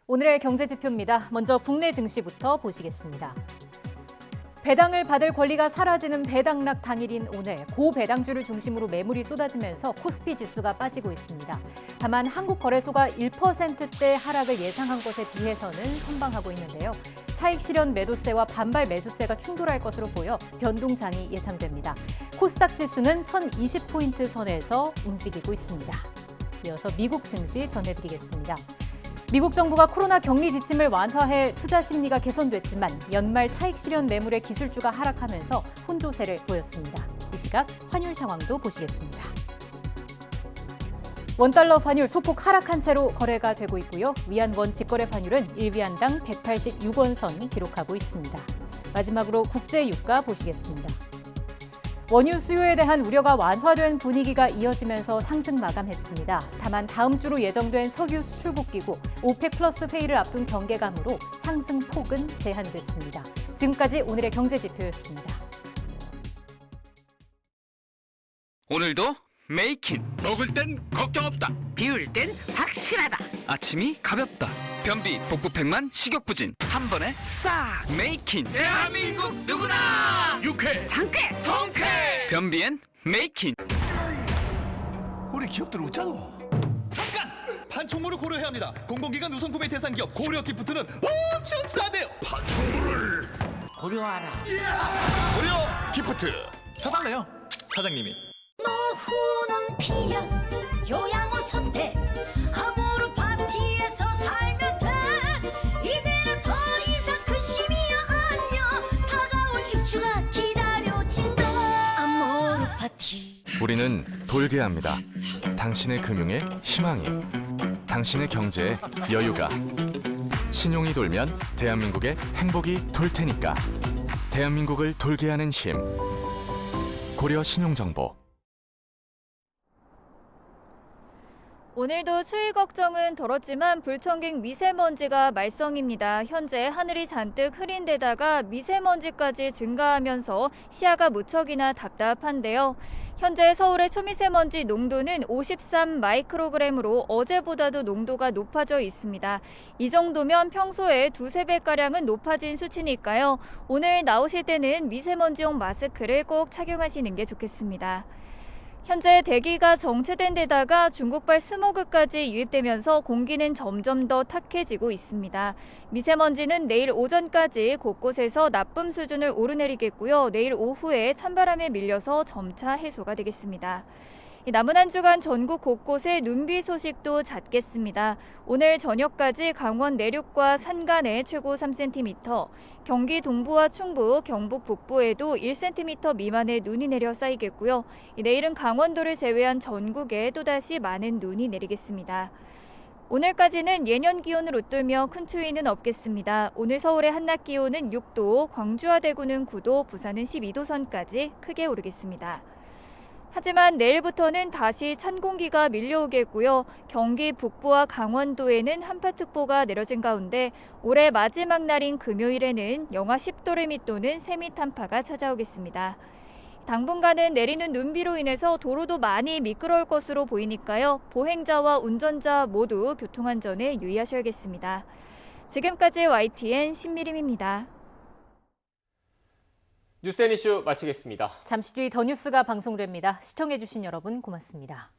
오늘의 경제지표입니다. 먼저 국내 증시부터 보시겠습니다. 배당을 받을 권리가 사라지는 배당락 당일인 오늘 고배당주를 중심으로 매물이 쏟아지면서 코스피 지수가 빠지고 있습니다. 다만 한국거래소가 1%대 하락을 예상한 것에 비해서는 선방하고 있는데요. 차익 실현 매도세와 반발 매수세가 충돌할 것으로 보여 변동장이 예상됩니다. 코스닥 지수는 1020포인트 선에서 움직이고 있습니다. 이어서 미국 증시 전해드리겠습니다. 미국 정부가 코로나 격리 지침을 완화해 투자 심리가 개선됐지만 연말 차익 실현 매물의 기술주가 하락하면서 혼조세를 보였습니다. 이 시각 환율 상황도 보시겠습니다. 원달러 환율 소폭 하락한 채로 거래가 되고 있고요. 위안원 직거래 환율은 1위안당 186원 선 기록하고 있습니다. 마지막으로 국제 유가 보시겠습니다. 원유 수요에 대한 우려가 완화된 분위기가 이어지면서 상승 마감했습니다. 다만 다음 주로 예정된 석유 수출국 기구 오펙 플러스 회의를 앞둔 경계감으로 상승 폭은 제한됐습니다. 지금까지 오늘의 경제지표였습니다. 오늘도 메이킹. 먹을 땐 걱정 없다. 비울 땐 확실하다. 아침이 가볍다. 변비 복부팩만 식욕부진 한 번에 싹 메이킹. 대한민국 누구나 유쾌 상쾌 통쾌. 변비엔 메이킹. 우리 기업들 웃잖아. 잠깐! 판촉물을 고려해야 합니다. 공공기관 우선구매 대상 기업 고려 기프트는 엄청 싸대요. 판촉물을 고려하라. 고려 기프트. 사달래요. 사장님이. 노후는 피야 요양원 선택 아모르 파티에서 살면 돼. 이제는 더 이상 근심이야 아니야. 다가올 입주가 기다려진다. 아모르 파티. 우리는 돌게합니다. 당신의 금융에 희망이, 당신의 경제에 여유가. 신용이 돌면 대한민국의 행복이 돌 테니까. 대한민국을 돌게 하는 힘. 고려 신용정보. 오늘도 추위 걱정은 덜었지만 불청객 미세먼지가 말썽입니다. 현재 하늘이 잔뜩 흐린 데다가 미세먼지까지 증가하면서 시야가 무척이나 답답한데요. 현재 서울의 초미세먼지 농도는 53 마이크로그램으로 어제보다도 농도가 높아져 있습니다. 이 정도면 평소에 2~3배가량은 높아진 수치니까요. 오늘 나오실 때는 미세먼지용 마스크를 꼭 착용하시는 게 좋겠습니다. 현재 대기가 정체된 데다가 중국발 스모그까지 유입되면서 공기는 점점 더 탁해지고 있습니다. 미세먼지는 내일 오전까지 곳곳에서 나쁨 수준을 오르내리겠고요. 내일 오후에 찬바람에 밀려서 점차 해소가 되겠습니다. 남은 한 주간 전국 곳곳에 눈비 소식도 잦겠습니다. 오늘 저녁까지 강원 내륙과 산간에 최고 3cm, 경기 동부와 충북, 경북 북부에도 1cm 미만의 눈이 내려 쌓이겠고요. 내일은 강원도를 제외한 전국에 또다시 많은 눈이 내리겠습니다. 오늘까지는 예년 기온을 웃돌며 큰 추위는 없겠습니다. 오늘 서울의 한낮 기온은 6도, 광주와 대구는 9도, 부산은 12도 선까지 크게 오르겠습니다. 하지만 내일부터는 다시 찬 공기가 밀려오겠고요. 경기 북부와 강원도에는 한파특보가 내려진 가운데 올해 마지막 날인 금요일에는 영하 10도를 밑도는 세미탄파가 찾아오겠습니다. 당분간은 내리는 눈비로 인해서 도로도 많이 미끄러울 것으로 보이니까요. 보행자와 운전자 모두 교통안전에 유의하셔야겠습니다. 지금까지 YTN 신미림입니다. 뉴스 앤 이슈 마치겠습니다. 잠시 뒤 더 뉴스가 방송됩니다. 시청해주신 여러분 고맙습니다.